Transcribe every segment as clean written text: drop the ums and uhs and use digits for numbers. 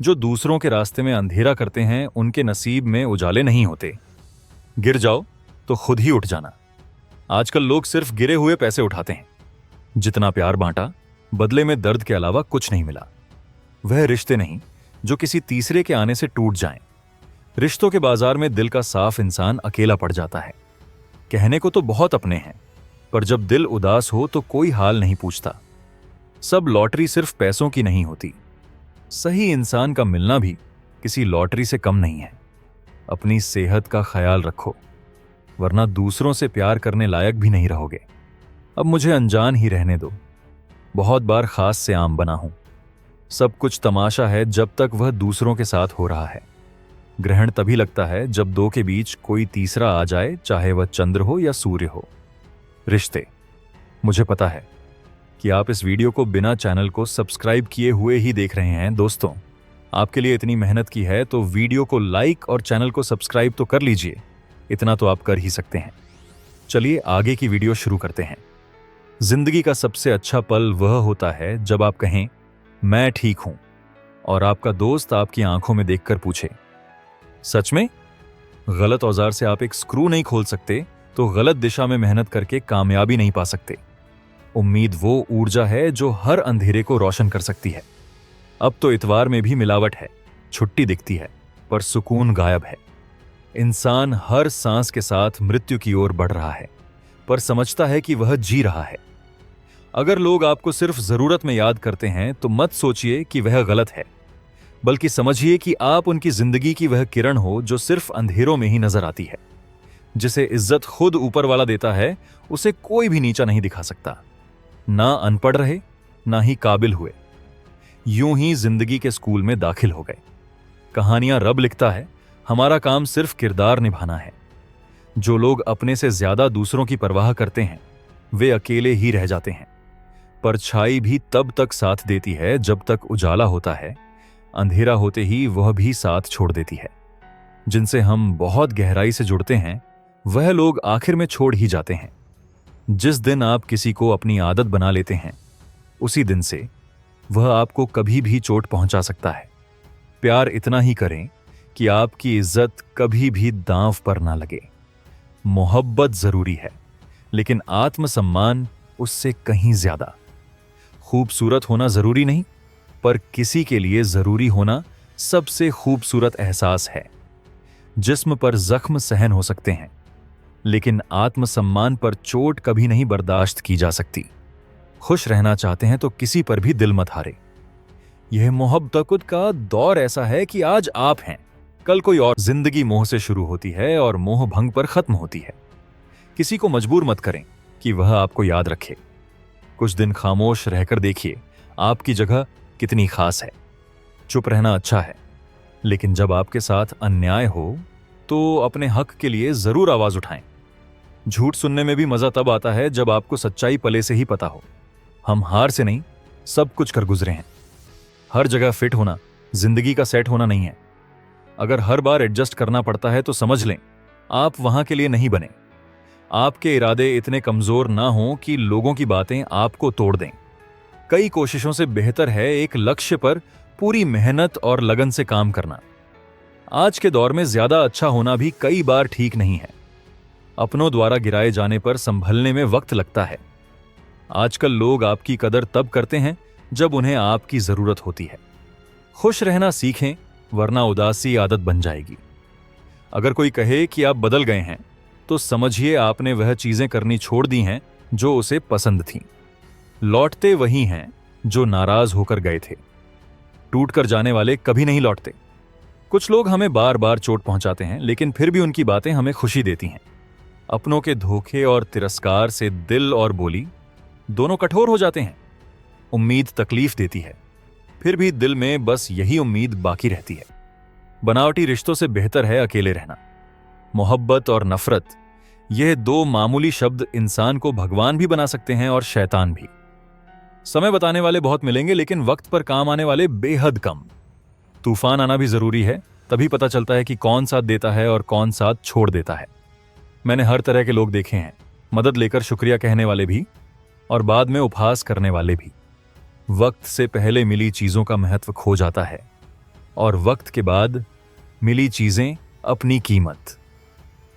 जो दूसरों के रास्ते में अंधेरा करते हैं उनके नसीब में उजाले नहीं होते। गिर जाओ तो खुद ही उठ जाना। आजकल लोग सिर्फ गिरे हुए पैसे उठाते हैं। जितना प्यार बांटा, बदले में दर्द के अलावा कुछ नहीं मिला। वह रिश्ते नहीं जो किसी तीसरे के आने से टूट जाएं। रिश्तों के बाजार में दिल का साफ इंसान अकेला पड़ जाता है। कहने को तो बहुत अपने हैं, पर जब दिल उदास हो तो कोई हाल नहीं पूछता। सब लॉटरी सिर्फ पैसों की नहीं होती। सही इंसान का मिलना भी किसी लॉटरी से कम नहीं है। अपनी सेहत का ख्याल रखो, वरना दूसरों से प्यार करने लायक भी नहीं रहोगे। अब मुझे अनजान ही रहने दो। बहुत बार खास से आम बना हूं। सब कुछ तमाशा है जब तक वह दूसरों के साथ हो रहा है। ग्रहण तभी लगता है जब दो के बीच कोई तीसरा आ जाए, चाहे वह चंद्र हो या सूर्य हो। रिश्ते, मुझे पता है कि आप इस वीडियो को बिना चैनल को सब्सक्राइब किए हुए ही देख रहे हैं। दोस्तों, आपके लिए इतनी मेहनत की है तो वीडियो को लाइक और चैनल को सब्सक्राइब तो कर लीजिए। इतना तो आप कर ही सकते हैं। चलिए आगे की वीडियो शुरू करते हैं। जिंदगी का सबसे अच्छा पल वह होता है जब आप कहें मैं ठीक हूं और आपका दोस्त आपकी आंखों में देखकर पूछे सच में। गलत औजार से आप एक स्क्रू नहीं खोल सकते, तो गलत दिशा में मेहनत करके कामयाबी नहीं पा सकते। उम्मीद वो ऊर्जा है जो हर अंधेरे को रोशन कर सकती है। अब तो इतवार में भी मिलावट है। छुट्टी दिखती है पर सुकून गायब है। इंसान हर सांस के साथ मृत्यु की ओर बढ़ रहा है, पर समझता है कि वह जी रहा है। अगर लोग आपको सिर्फ जरूरत में याद करते हैं तो मत सोचिए कि वह गलत है, बल्कि समझिए कि आप उनकी जिंदगी की वह किरण हो जो सिर्फ अंधेरों में ही नजर आती है। जिसे इज्जत खुद ऊपर वाला देता है, उसे कोई भी नीचा नहीं दिखा सकता। ना अनपढ़ रहे, ना ही काबिल हुए, यूं ही जिंदगी के स्कूल में दाखिल हो गए। कहानियां रब लिखता है, हमारा काम सिर्फ किरदार निभाना है। जो लोग अपने से ज्यादा दूसरों की परवाह करते हैं, वे अकेले ही रह जाते हैं। परछाई भी तब तक साथ देती है जब तक उजाला होता है। अंधेरा होते ही वह भी साथ छोड़ देती है। जिनसे हम बहुत गहराई से जुड़ते हैं, वह लोग आखिर में छोड़ ही जाते हैं। जिस दिन आप किसी को अपनी आदत बना लेते हैं, उसी दिन से वह आपको कभी भी चोट पहुंचा सकता है। प्यार इतना ही करें कि आपकी इज्जत कभी भी दांव पर ना लगे। मोहब्बत जरूरी है, लेकिन आत्मसम्मान उससे कहीं ज्यादा। खूबसूरत होना जरूरी नहीं, पर किसी के लिए जरूरी होना सबसे खूबसूरत एहसास है। जिस्म पर जख्म सहन हो सकते हैं, लेकिन आत्मसम्मान पर चोट कभी नहीं बर्दाश्त की जा सकती। खुश रहना चाहते हैं तो किसी पर भी दिल मत हारे। यह मोहब्बत का दौर ऐसा है कि आज आप हैं, कल कोई और। जिंदगी मोह से शुरू होती है और मोह भंग पर खत्म होती है। किसी को मजबूर मत करें कि वह आपको याद रखे। कुछ दिन खामोश रहकर देखिए आपकी जगह कितनी खास है। चुप रहना अच्छा है, लेकिन जब आपके साथ अन्याय हो तो अपने हक के लिए जरूर आवाज उठाएं। झूठ सुनने में भी मजा तब आता है जब आपको सच्चाई पले से ही पता हो। हम हार से नहीं, सब कुछ कर गुजरे हैं। हर जगह फिट होना जिंदगी का सेट होना नहीं है। अगर हर बार एडजस्ट करना पड़ता है तो समझ लें आप वहां के लिए नहीं बने। आपके इरादे इतने कमजोर ना हों कि लोगों की बातें आपको तोड़ दें। कई कोशिशों से बेहतर है एक लक्ष्य पर पूरी मेहनत और लगन से काम करना। आज के दौर में ज्यादा अच्छा होना भी कई बार ठीक नहीं है। अपनों द्वारा गिराए जाने पर संभलने में वक्त लगता है। आजकल लोग आपकी कदर तब करते हैं जब उन्हें आपकी जरूरत होती है। खुश रहना सीखें, वरना उदासी आदत बन जाएगी। अगर कोई कहे कि आप बदल गए हैं, तो समझिए आपने वह चीजें करनी छोड़ दी हैं जो उसे पसंद थीं। लौटते वही हैं जो नाराज होकर गए थे। टूटकर जाने वाले कभी नहीं लौटते। कुछ लोग हमें बार बार चोट पहुंचाते हैं, लेकिन फिर भी उनकी बातें हमें खुशी देती हैं। अपनों के धोखे और तिरस्कार से दिल और बोली दोनों कठोर हो जाते हैं। उम्मीद तकलीफ देती है, फिर भी दिल में बस यही उम्मीद बाकी रहती है। बनावटी रिश्तों से बेहतर है अकेले रहना। मोहब्बत और नफरत, यह दो मामूली शब्द इंसान को भगवान भी बना सकते हैं और शैतान भी। समय बताने वाले बहुत मिलेंगे, लेकिन वक्त पर काम आने वाले बेहद कम। तूफान आना भी जरूरी है, तभी पता चलता है कि कौन साथ देता है और कौन साथ छोड़ देता है। मैंने हर तरह के लोग देखे हैं, मदद लेकर शुक्रिया कहने वाले भी और बाद में उपहास करने वाले भी। वक्त से पहले मिली चीजों का महत्व खो जाता है। और वक्त के बाद मिली चीजें अपनी कीमत।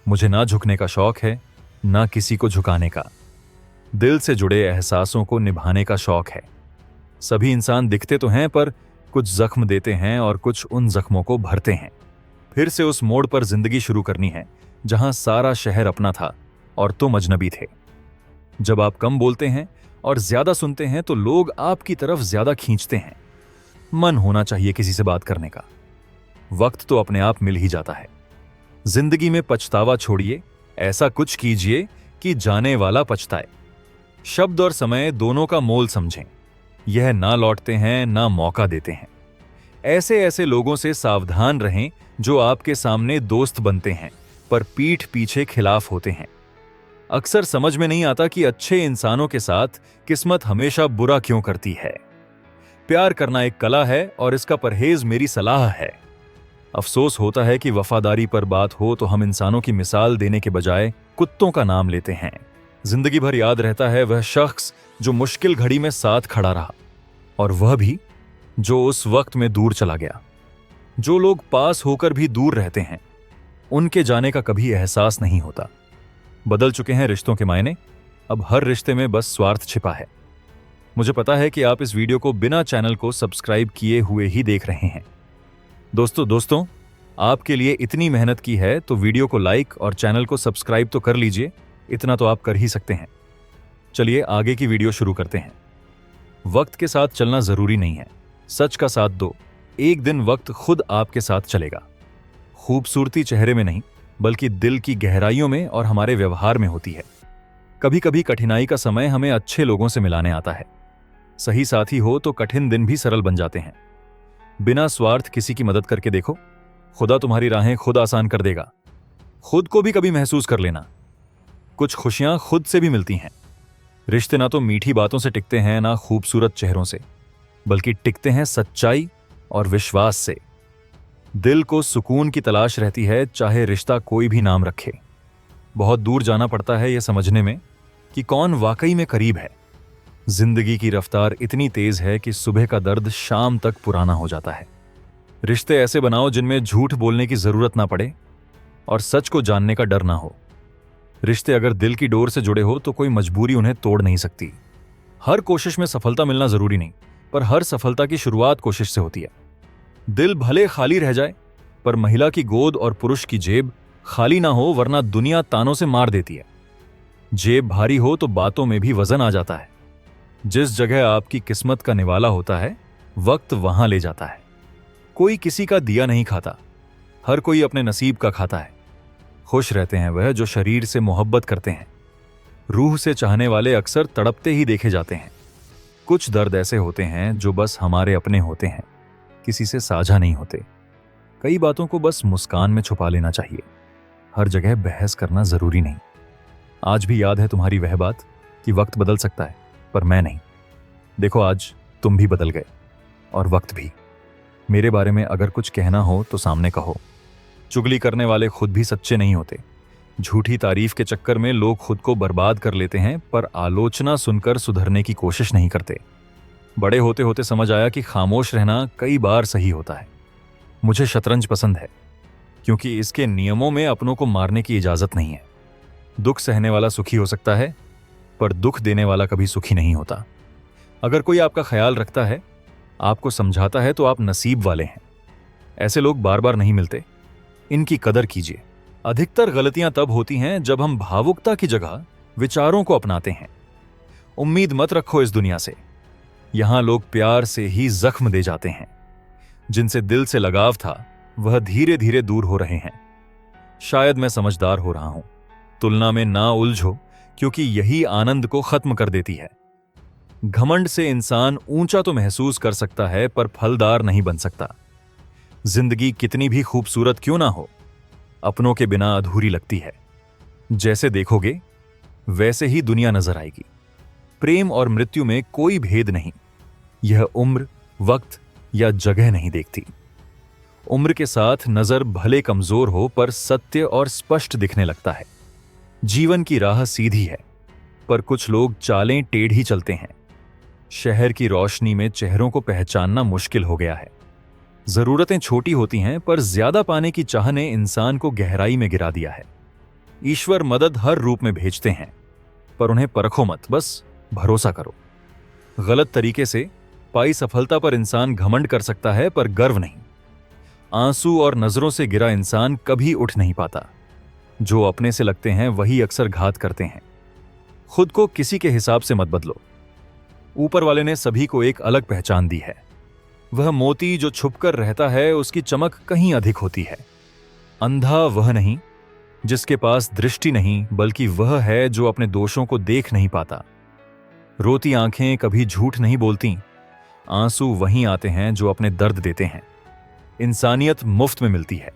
मुझे ना झुकने का शौक है, ना किसी को झुकाने का। दिल से जुड़े एहसासों को निभाने का शौक है। सभी इंसान दिखते तो हैं, पर कुछ जख्म देते हैं और कुछ उन जख्मों को भरते हैं। फिर से उस मोड़ पर जिंदगी शुरू करनी है जहां सारा शहर अपना था और तुम अजनबी थे। जब आप कम बोलते हैं और ज्यादा सुनते हैं तो लोग आपकी तरफ ज्यादा खींचते हैं। मन होना चाहिए किसी से बात करने का। वक्त तो अपने आप मिल ही जाता है। जिंदगी में पछतावा छोड़िए, ऐसा कुछ कीजिए कि जाने वाला पछताए। शब्द और समय दोनों का मोल समझें। यह ना लौटते हैं, ना मौका देते हैं। ऐसे ऐसे लोगों से सावधान रहें जो आपके सामने दोस्त बनते हैं पर पीठ पीछे खिलाफ होते हैं। अक्सर समझ में नहीं आता कि अच्छे इंसानों के साथ किस्मत हमेशा बुरा क्यों करती है। प्यार करना एक कला है और इसका परहेज मेरी सलाह है। अफसोस होता है कि वफादारी पर बात हो तो हम इंसानों की मिसाल देने के बजाय कुत्तों का नाम लेते हैं। जिंदगी भर याद रहता है वह शख्स जो मुश्किल घड़ी में साथ खड़ा रहा, और वह भी जो उस वक्त में दूर चला गया। जो लोग पास होकर भी दूर रहते हैं, उनके जाने का कभी एहसास नहीं होता। बदल चुके हैं रिश्तों के मायने। अब हर रिश्ते में बस स्वार्थ छिपा है। मुझे पता है कि आप इस वीडियो को बिना चैनल को सब्सक्राइब किए हुए ही देख रहे हैं। दोस्तों, आपके लिए इतनी मेहनत की है तो वीडियो को लाइक और चैनल को सब्सक्राइब तो कर लीजिए। इतना तो आप कर ही सकते हैं। चलिए आगे की वीडियो शुरू करते हैं। वक्त के साथ चलना जरूरी नहीं है, सच का साथ दो। एक दिन वक्त खुद आपके साथ चलेगा। खूबसूरती चेहरे में नहीं, बल्कि दिल की गहराइयों में और हमारे व्यवहार में होती है। कभी कभी कठिनाई का समय हमें अच्छे लोगों से मिलाने आता है। सही साथी हो तो कठिन दिन भी सरल बन जाते हैं। बिना स्वार्थ किसी की मदद करके देखो, खुदा तुम्हारी राहें खुद आसान कर देगा। खुद को भी कभी महसूस कर लेना। कुछ खुशियां खुद से भी मिलती हैं। रिश्ते ना तो मीठी बातों से टिकते हैं, ना खूबसूरत चेहरों से, बल्कि टिकते हैं सच्चाई और विश्वास से। दिल को सुकून की तलाश रहती है, चाहे रिश्ता कोई भी नाम रखे। बहुत दूर जाना पड़ता है यह समझने में कि कौन वाकई में करीब है। जिंदगी की रफ्तार इतनी तेज है कि सुबह का दर्द शाम तक पुराना हो जाता है। रिश्ते ऐसे बनाओ जिनमें झूठ बोलने की जरूरत ना पड़े और सच को जानने का डर ना हो। रिश्ते अगर दिल की डोर से जुड़े हो तो कोई मजबूरी उन्हें तोड़ नहीं सकती। हर कोशिश में सफलता मिलना जरूरी नहीं, पर हर सफलता की शुरुआत कोशिश से होती है। दिल भले खाली रह जाए, पर महिला की गोद और पुरुष की जेब खाली ना हो, वरना दुनिया तानों से मार देती है। जेब भारी हो तो बातों में भी वजन आ जाता है। जिस जगह आपकी किस्मत का निवाला होता है, वक्त वहां ले जाता है। कोई किसी का दिया नहीं खाता, हर कोई अपने नसीब का खाता है। खुश रहते हैं वह जो शरीर से मोहब्बत करते हैं। रूह से चाहने वाले अक्सर तड़पते ही देखे जाते हैं। कुछ दर्द ऐसे होते हैं जो बस हमारे अपने होते हैं, किसी से साझा नहीं होते। कई बातों को बस मुस्कान में छुपा लेना चाहिए। हर जगह बहस करना जरूरी नहीं। आज भी याद है तुम्हारी वह बात कि वक्त बदल सकता है, पर मैं नहीं। देखो आज तुम भी बदल गए और वक्त भी। मेरे बारे में अगर कुछ कहना हो तो सामने कहो। चुगली करने वाले खुद भी सच्चे नहीं होते। झूठी तारीफ के चक्कर में लोग खुद को बर्बाद कर लेते हैं, पर आलोचना सुनकर सुधरने की कोशिश नहीं करते। बड़े होते होते समझ आया कि खामोश रहना कई बार सही होता है। मुझे शतरंज पसंद है क्योंकि इसके नियमों में अपनों को मारने की इजाजत नहीं है। दुख सहने वाला सुखी हो सकता है, पर दुख देने वाला कभी सुखी नहीं होता। अगर कोई आपका ख्याल रखता है, आपको समझाता है, तो आप नसीब वाले हैं। ऐसे लोग बार बार नहीं मिलते, इनकी कदर कीजिए। अधिकतर गलतियां तब होती हैं जब हम भावुकता की जगह विचारों को अपनाते हैं। उम्मीद मत रखो इस दुनिया से। यहां लोग प्यार से ही जख्म दे जाते हैं। जिनसे दिल से लगाव था वह धीरे धीरे दूर हो रहे हैं। शायद मैं समझदार हो रहा हूं। तुलना में ना उलझो, क्योंकि यही आनंद को खत्म कर देती है। घमंड से इंसान ऊंचा तो महसूस कर सकता है, पर फलदार नहीं बन सकता। जिंदगी कितनी भी खूबसूरत क्यों ना हो, अपनों के बिना अधूरी लगती है। जैसे देखोगे वैसे ही दुनिया नजर आएगी। प्रेम और मृत्यु में कोई भेद नहीं। यह उम्र, वक्त या जगह नहीं देखती। उम्र के साथ नजर भले कमजोर हो, पर सत्य और स्पष्ट दिखने लगता है। जीवन की राह सीधी है, पर कुछ लोग चालें टेढ़ी चलते हैं। शहर की रोशनी में चेहरों को पहचानना मुश्किल हो गया है। जरूरतें छोटी होती हैं, पर ज्यादा पाने की चाह ने इंसान को गहराई में गिरा दिया है। ईश्वर मदद हर रूप में भेजते हैं, पर उन्हें परखो मत, बस भरोसा करो। गलत तरीके से पाई सफलता पर इंसान घमंड कर सकता है, पर गर्व नहीं। आंसू और नजरों से गिरा इंसान कभी उठ नहीं पाता। जो अपने से लगते हैं वही अक्सर घात करते हैं। खुद को किसी के हिसाब से मत बदलो। ऊपर वाले ने सभी को एक अलग पहचान दी है। वह मोती जो छुपकर रहता है, उसकी चमक कहीं अधिक होती है। अंधा वह नहीं जिसके पास दृष्टि नहीं, बल्कि वह है जो अपने दोषों को देख नहीं पाता। रोती आंखें कभी झूठ नहीं बोलती। आंसू वहीं आते हैं जो अपने दर्द देते हैं। इंसानियत मुफ्त में मिलती है।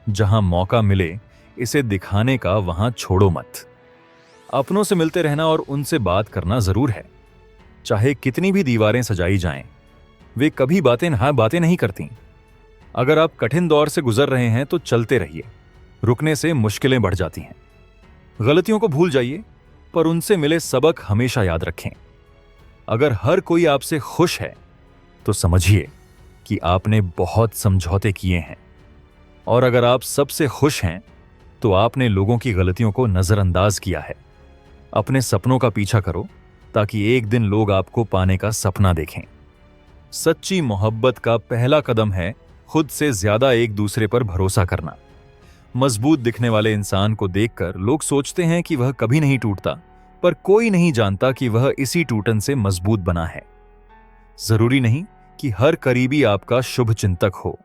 जहां मौका मिले इसे दिखाने का, वहां छोड़ो मत। अपनों से मिलते रहना और उनसे बात करना जरूर है। चाहे कितनी भी दीवारें सजाई जाएं, वे कभी बातें नहीं करती। अगर आप कठिन दौर से गुजर रहे हैं तो चलते रहिए। रुकने से मुश्किलें बढ़ जाती हैं। गलतियों को भूल जाइए, पर उनसे मिले सबक हमेशा याद रखें। अगर हर कोई आपसे खुश है तो समझिए कि आपने बहुत समझौते किए हैं, और अगर आप सबसे खुश हैं तो आपने लोगों की गलतियों को नजरअंदाज किया है। अपने सपनों का पीछा करो ताकि एक दिन लोग आपको पाने का सपना देखें। सच्ची मोहब्बत का पहला कदम है खुद से ज्यादा एक दूसरे पर भरोसा करना। मजबूत दिखने वाले इंसान को देखकर लोग सोचते हैं कि वह कभी नहीं टूटता, पर कोई नहीं जानता कि वह इसी टूटन से मजबूत बना है। जरूरी नहीं कि हर करीबी आपका शुभ चिंतक हो।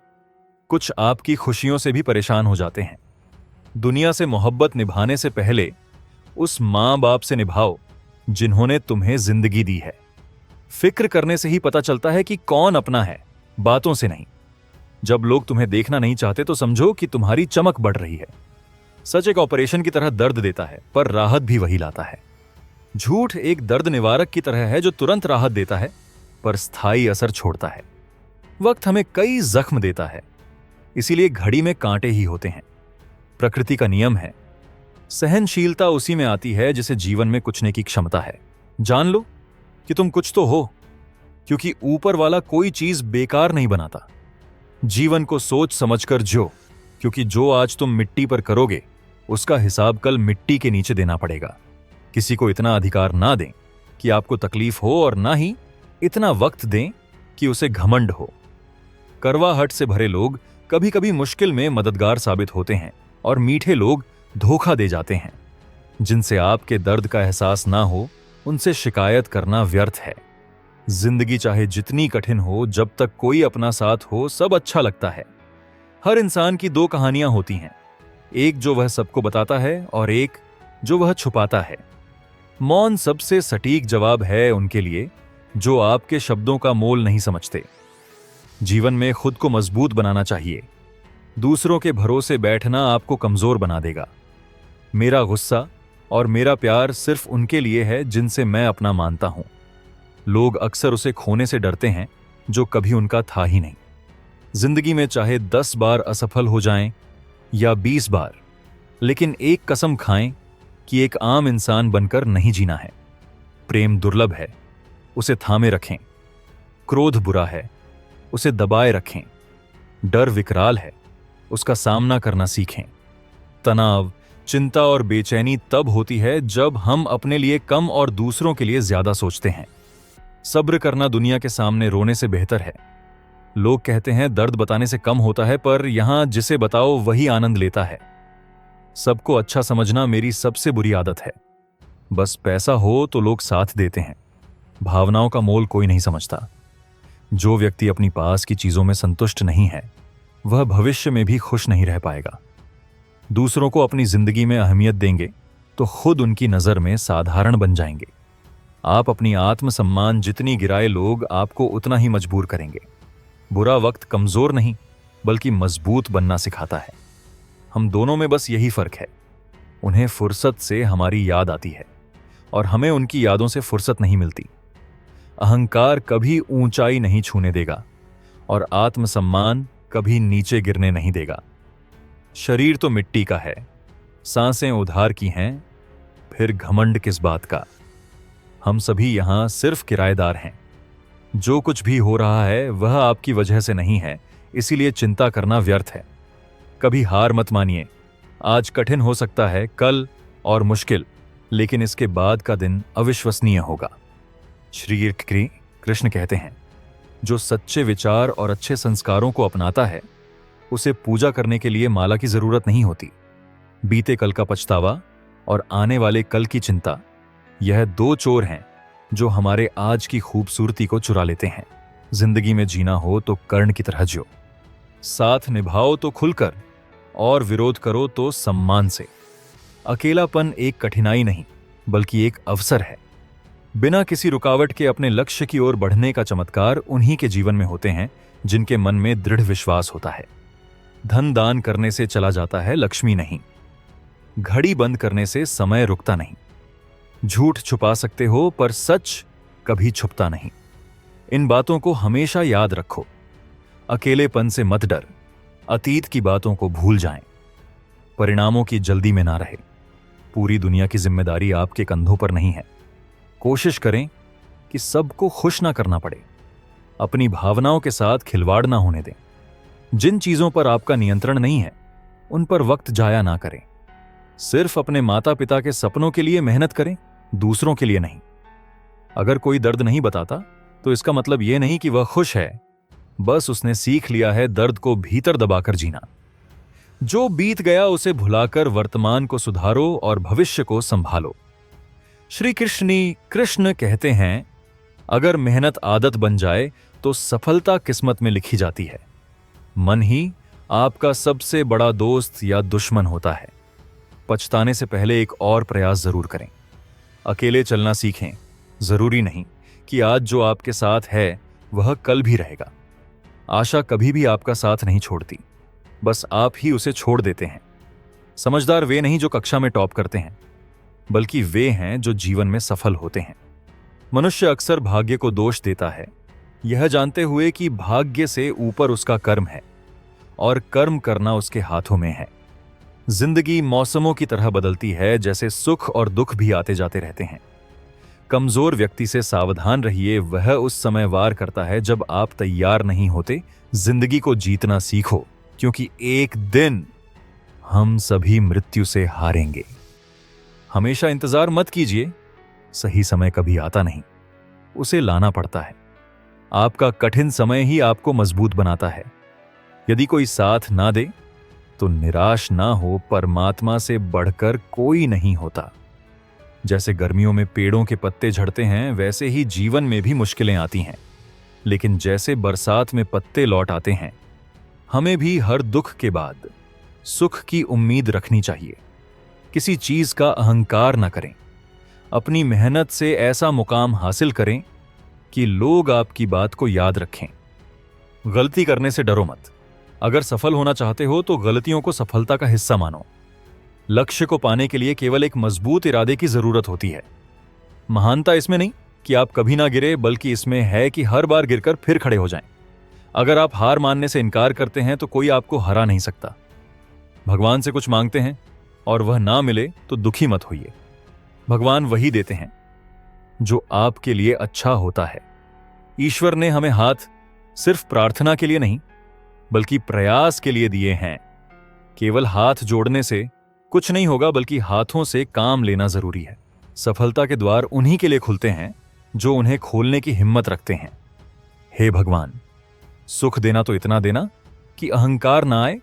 कुछ आपकी खुशियों से भी परेशान हो जाते हैं। दुनिया से मोहब्बत निभाने से पहले उस मां बाप से निभाओ जिन्होंने तुम्हें जिंदगी दी है। फिक्र करने से ही पता चलता है कि कौन अपना है, बातों से नहीं। जब लोग तुम्हें देखना नहीं चाहते तो समझो कि तुम्हारी चमक बढ़ रही है। सच एक ऑपरेशन की तरह दर्द देता है, पर राहत भी वही लाता है। झूठ एक दर्द निवारक की तरह है जो तुरंत राहत देता है, पर स्थायी असर छोड़ता है। वक्त हमें कई जख्म देता है, इसीलिए घड़ी में कांटे ही होते हैं। प्रकृति का नियम है, सहनशीलता उसी में आती है जिसे जीवन में कुछने की क्षमता है। जान लो कि तुम कुछ तो हो, क्योंकि ऊपर वाला कोई चीज बेकार नहीं बनाता। जीवन को सोच समझकर जियो, क्योंकि जो आज तुम मिट्टी पर करोगे उसका हिसाब कल मिट्टी के नीचे देना पड़ेगा। किसी को इतना अधिकार ना दें कि आपको तकलीफ हो, और ना ही इतना वक्त दें कि उसे घमंड हो। करवाहट से भरे लोग कभी कभी मुश्किल में मददगार साबित होते हैं, और मीठे लोग धोखा दे जाते हैं। जिनसे आपके दर्द का एहसास ना हो, उनसे शिकायत करना व्यर्थ है। जिंदगी चाहे जितनी कठिन हो, जब तक कोई अपना साथ हो सब अच्छा लगता है। हर इंसान की दो कहानियां होती हैं, एक जो वह सबको बताता है और एक जो वह छुपाता है। मौन सबसे सटीक जवाब है उनके लिए जो आपके शब्दों का मोल नहीं समझते। जीवन में खुद को मजबूत बनाना चाहिए। दूसरों के भरोसे बैठना आपको कमजोर बना देगा। मेरा गुस्सा और मेरा प्यार सिर्फ उनके लिए है जिनसे मैं अपना मानता हूं। लोग अक्सर उसे खोने से डरते हैं जो कभी उनका था ही नहीं। जिंदगी में चाहे 10 बार असफल हो जाएं या 20 बार, लेकिन एक कसम खाएं कि एक आम इंसान बनकर नहीं जीना है। प्रेम दुर्लभ है, उसे थामे रखें। क्रोध बुरा है, उसे दबाए रखें। डर विकराल है, उसका सामना करना सीखें। तनाव, चिंता और बेचैनी तब होती है जब हम अपने लिए कम और दूसरों के लिए ज्यादा सोचते हैं। सब्र करना दुनिया के सामने रोने से बेहतर है। लोग कहते हैं दर्द बताने से कम होता है, पर यहां जिसे बताओ वही आनंद लेता है। सबको अच्छा समझना मेरी सबसे बुरी आदत है। बस पैसा हो तो लोग साथ देते हैं, भावनाओं का मोल कोई नहीं समझता। जो व्यक्ति अपनी पास की चीजों में संतुष्ट नहीं है, वह भविष्य में भी खुश नहीं रह पाएगा। दूसरों को अपनी जिंदगी में अहमियत देंगे तो खुद उनकी नजर में साधारण बन जाएंगे। आप अपनी आत्मसम्मान जितनी गिराए, लोग आपको उतना ही मजबूर करेंगे। बुरा वक्त कमजोर नहीं बल्कि मजबूत बनना सिखाता है। हम दोनों में बस यही फर्क है, उन्हें फुर्सत से हमारी याद आती है और हमें उनकी यादों से फुर्सत नहीं मिलती। अहंकार कभी ऊंचाई नहीं छूने देगा और आत्मसम्मान कभी नीचे गिरने नहीं देगा। शरीर तो मिट्टी का है, सांसें उधार की हैं, फिर घमंड किस बात का। हम सभी यहां सिर्फ किराएदार हैं। जो कुछ भी हो रहा है वह आपकी वजह से नहीं है, इसीलिए चिंता करना व्यर्थ है। कभी हार मत मानिए। आज कठिन हो सकता है, कल और मुश्किल, लेकिन इसके बाद का दिन अविश्वसनीय होगा। श्री कृष्ण कहते हैं, जो सच्चे विचार और अच्छे संस्कारों को अपनाता है उसे पूजा करने के लिए माला की जरूरत नहीं होती। बीते कल का पछतावा और आने वाले कल की चिंता, यह दो चोर हैं जो हमारे आज की खूबसूरती को चुरा लेते हैं। जिंदगी में जीना हो तो कर्ण की तरह जियो, साथ निभाओ तो खुलकर और विरोध करो तो सम्मान से। अकेलापन एक कठिनाई नहीं बल्कि एक अवसर है। बिना किसी रुकावट के अपने लक्ष्य की ओर बढ़ने का चमत्कार उन्हीं के जीवन में होते हैं जिनके मन में दृढ़ विश्वास होता है। धन दान करने से चला जाता है, लक्ष्मी नहीं। घड़ी बंद करने से समय रुकता नहीं। झूठ छुपा सकते हो पर सच कभी छुपता नहीं। इन बातों को हमेशा याद रखो। अकेलेपन से मत डर, अतीत की बातों को भूल जाएं। परिणामों की जल्दी में ना रहे। पूरी दुनिया की जिम्मेदारी आपके कंधों पर नहीं है। कोशिश करें कि सबको खुश ना करना पड़े। अपनी भावनाओं के साथ खिलवाड़ ना होने दें। जिन चीजों पर आपका नियंत्रण नहीं है उन पर वक्त जाया ना करें। सिर्फ अपने माता पिता के सपनों के लिए मेहनत करें, दूसरों के लिए नहीं। अगर कोई दर्द नहीं बताता तो इसका मतलब यह नहीं कि वह खुश है, बस उसने सीख लिया है दर्द को भीतर दबाकर जीना। जो बीत गया उसे भुलाकर वर्तमान को सुधारो और भविष्य को संभालो। श्री कृष्ण कहते हैं, अगर मेहनत आदत बन जाए तो सफलता किस्मत में लिखी जाती है। मन ही आपका सबसे बड़ा दोस्त या दुश्मन होता है। पछताने से पहले एक और प्रयास जरूर करें। अकेले चलना सीखें। जरूरी नहीं कि आज जो आपके साथ है वह कल भी रहेगा। आशा कभी भी आपका साथ नहीं छोड़ती, बस आप ही उसे छोड़ देते हैं। समझदार वे नहीं जो कक्षा में टॉप करते हैं, बल्कि वे हैं जो जीवन में सफल होते हैं। मनुष्य अक्सर भाग्य को दोष देता है, यह जानते हुए कि भाग्य से ऊपर उसका कर्म है और कर्म करना उसके हाथों में है। जिंदगी मौसमों की तरह बदलती है, जैसे सुख और दुख भी आते जाते रहते हैं। कमजोर व्यक्ति से सावधान रहिए, वह उस समय वार करता है जब आप तैयार नहीं होते। जिंदगी को जीतना सीखो, क्योंकि एक दिन हम सभी मृत्यु से हारेंगे। हमेशा इंतजार मत कीजिए, सही समय कभी आता नहीं, उसे लाना पड़ता है। आपका कठिन समय ही आपको मजबूत बनाता है। यदि कोई साथ ना दे तो निराश ना हो, परमात्मा से बढ़कर कोई नहीं होता। जैसे गर्मियों में पेड़ों के पत्ते झड़ते हैं, वैसे ही जीवन में भी मुश्किलें आती हैं, लेकिन जैसे बरसात में पत्ते लौट आते हैं, हमें भी हर दुख के बाद सुख की उम्मीद रखनी चाहिए। किसी चीज का अहंकार न करें। अपनी मेहनत से ऐसा मुकाम हासिल करें कि लोग आपकी बात को याद रखें। गलती करने से डरो मत। अगर सफल होना चाहते हो तो गलतियों को सफलता का हिस्सा मानो। लक्ष्य को पाने के लिए केवल एक मजबूत इरादे की जरूरत होती है। महानता इसमें नहीं कि आप कभी ना गिरे, बल्कि इसमें है कि हर बार गिरकर फिर खड़े हो जाएं। अगर आप हार मानने से इनकार करते हैं तो कोई आपको हरा नहीं सकता। भगवान से कुछ मांगते हैं और वह ना मिले तो दुखी मत होइए। भगवान वही देते हैं जो आपके लिए अच्छा होता है। ईश्वर ने हमें हाथ सिर्फ प्रार्थना के लिए नहीं बल्कि प्रयास के लिए दिए हैं। केवल हाथ जोड़ने से कुछ नहीं होगा, बल्कि हाथों से काम लेना जरूरी है। सफलता के द्वार उन्हीं के लिए खुलते हैं जो उन्हें खोलने की हिम्मत रखते हैं। हे भगवान, सुख देना तो इतना देना कि अहंकार ना आए,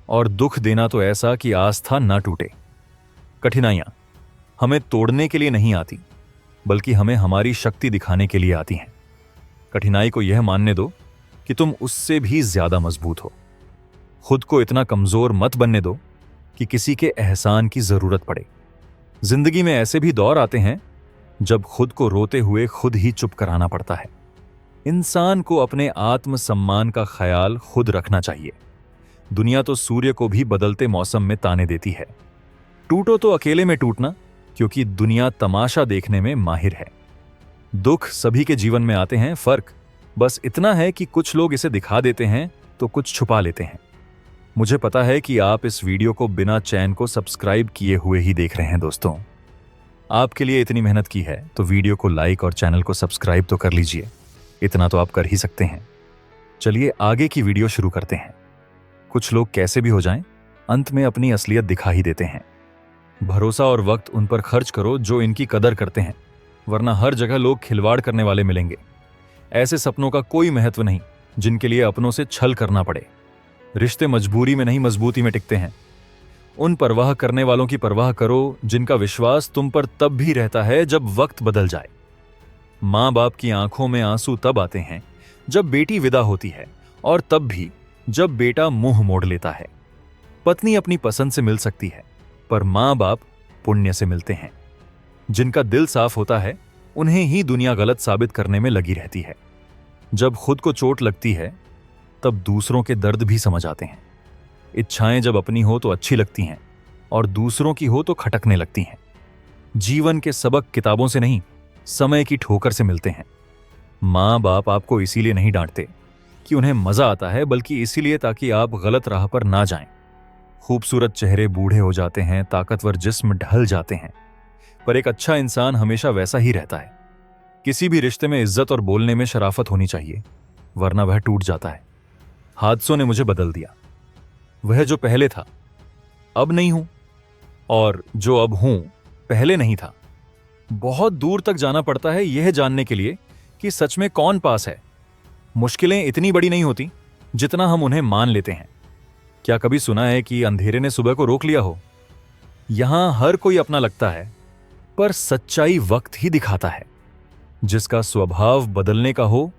और दुख देना तो ऐसा कि आस्था ना टूटे। कठिनाइयां हमें तोड़ने के लिए नहीं आती, बल्कि हमें हमारी शक्ति दिखाने के लिए आती हैं। कठिनाई को यह मानने दो कि तुम उससे भी ज्यादा मजबूत हो। खुद को इतना कमजोर मत बनने दो कि किसी के एहसान की जरूरत पड़े। जिंदगी में ऐसे भी दौर आते हैं जब खुद को रोते हुए खुद ही चुप कराना पड़ता है। इंसान को अपने आत्मसम्मान का ख्याल खुद रखना चाहिए। दुनिया तो सूर्य को भी बदलते मौसम में ताने देती है। टूटो तो अकेले में टूटना, क्योंकि दुनिया तमाशा देखने में माहिर है। दुख सभी के जीवन में आते हैं, फर्क बस इतना है कि कुछ लोग इसे दिखा देते हैं तो कुछ छुपा लेते हैं। मुझे पता है कि आप इस वीडियो को बिना चैन को सब्सक्राइब किए हुए ही देख रहे हैं। दोस्तों, आपके लिए इतनी मेहनत की है तो वीडियो को लाइक और चैनल को सब्सक्राइब तो कर लीजिए। इतना तो आप कर ही सकते हैं। चलिए आगे की वीडियो शुरू करते हैं। कुछ लोग कैसे भी हो जाएं, अंत में अपनी असलियत दिखा ही देते हैं। भरोसा और वक्त उन पर खर्च करो जो इनकी कदर करते हैं, वरना हर जगह लोग खिलवाड़ करने वाले मिलेंगे। ऐसे सपनों का कोई महत्व नहीं जिनके लिए अपनों से छल करना पड़े। रिश्ते मजबूरी में नहीं मजबूती में टिकते हैं। उन परवाह करने वालों की परवाह करो जिनका विश्वास तुम पर तब भी रहता है जब वक्त बदल जाए। माँ बाप की आंखों में आंसू तब आते हैं जब बेटी विदा होती है, और तब भी जब बेटा मुंह मोड़ लेता है। पत्नी अपनी पसंद से मिल सकती है, पर माँ बाप पुण्य से मिलते हैं। जिनका दिल साफ होता है उन्हें ही दुनिया गलत साबित करने में लगी रहती है। जब खुद को चोट लगती है तब दूसरों के दर्द भी समझ आते हैं। इच्छाएं जब अपनी हो तो अच्छी लगती हैं, और दूसरों की हो तो खटकने लगती हैं। जीवन के सबक किताबों से नहीं, समय की ठोकर से मिलते हैं। माँ बाप आपको इसीलिए नहीं डांटते कि उन्हें मजा आता है, बल्कि इसीलिए ताकि आप गलत राह पर ना जाएं। खूबसूरत चेहरे बूढ़े हो जाते हैं, ताकतवर जिस्म ढल जाते हैं, पर एक अच्छा इंसान हमेशा वैसा ही रहता है। किसी भी रिश्ते में इज्जत और बोलने में शराफत होनी चाहिए, वरना वह टूट जाता है। हादसों ने मुझे बदल दिया। वह जो पहले था अब नहीं हूं, और जो अब हूं पहले नहीं था। बहुत दूर तक जाना पड़ता है यह जानने के लिए कि सच में कौन पास है। मुश्किलें इतनी बड़ी नहीं होती जितना हम उन्हें मान लेते हैं। क्या कभी सुना है कि अंधेरे ने सुबह को रोक लिया हो? यहां हर कोई अपना लगता है, पर सच्चाई वक्त ही दिखाता है। जिसका स्वभाव बदलने का हो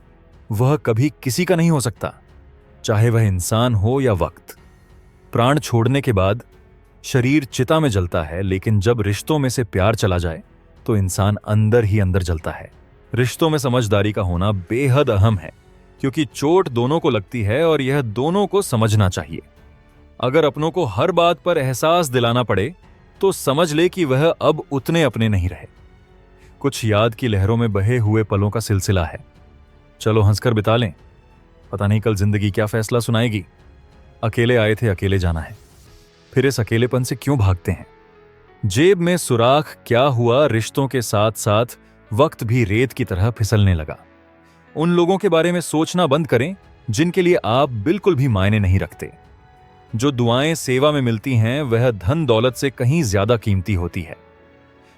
वह कभी किसी का नहीं हो सकता, चाहे वह इंसान हो या वक्त। प्राण छोड़ने के बाद शरीर चिता में जलता है, लेकिन जब रिश्तों में से प्यार चला जाए तो इंसान अंदर ही अंदर जलता है। रिश्तों में समझदारी का होना बेहद अहम है, क्योंकि चोट दोनों को लगती है और यह दोनों को समझना चाहिए। अगर अपनों को हर बात पर एहसास दिलाना पड़े तो समझ ले कि वह अब उतने अपने नहीं रहे। कुछ याद की लहरों में बहे हुए पलों का सिलसिला है। चलो हंसकर बिता लें, पता नहीं कल जिंदगी क्या फैसला सुनाएगी। अकेले आए थे, अकेले जाना है, फिर इस अकेलेपन से क्यों भागते हैं? जेब में सुराख क्या हुआ, रिश्तों के साथ साथ वक्त भी रेत की तरह फिसलने लगा। उन लोगों के बारे में सोचना बंद करें जिनके लिए आप बिल्कुल भी मायने नहीं रखते। जो दुआएं सेवा में मिलती हैं वह धन दौलत से कहीं ज्यादा कीमती होती है।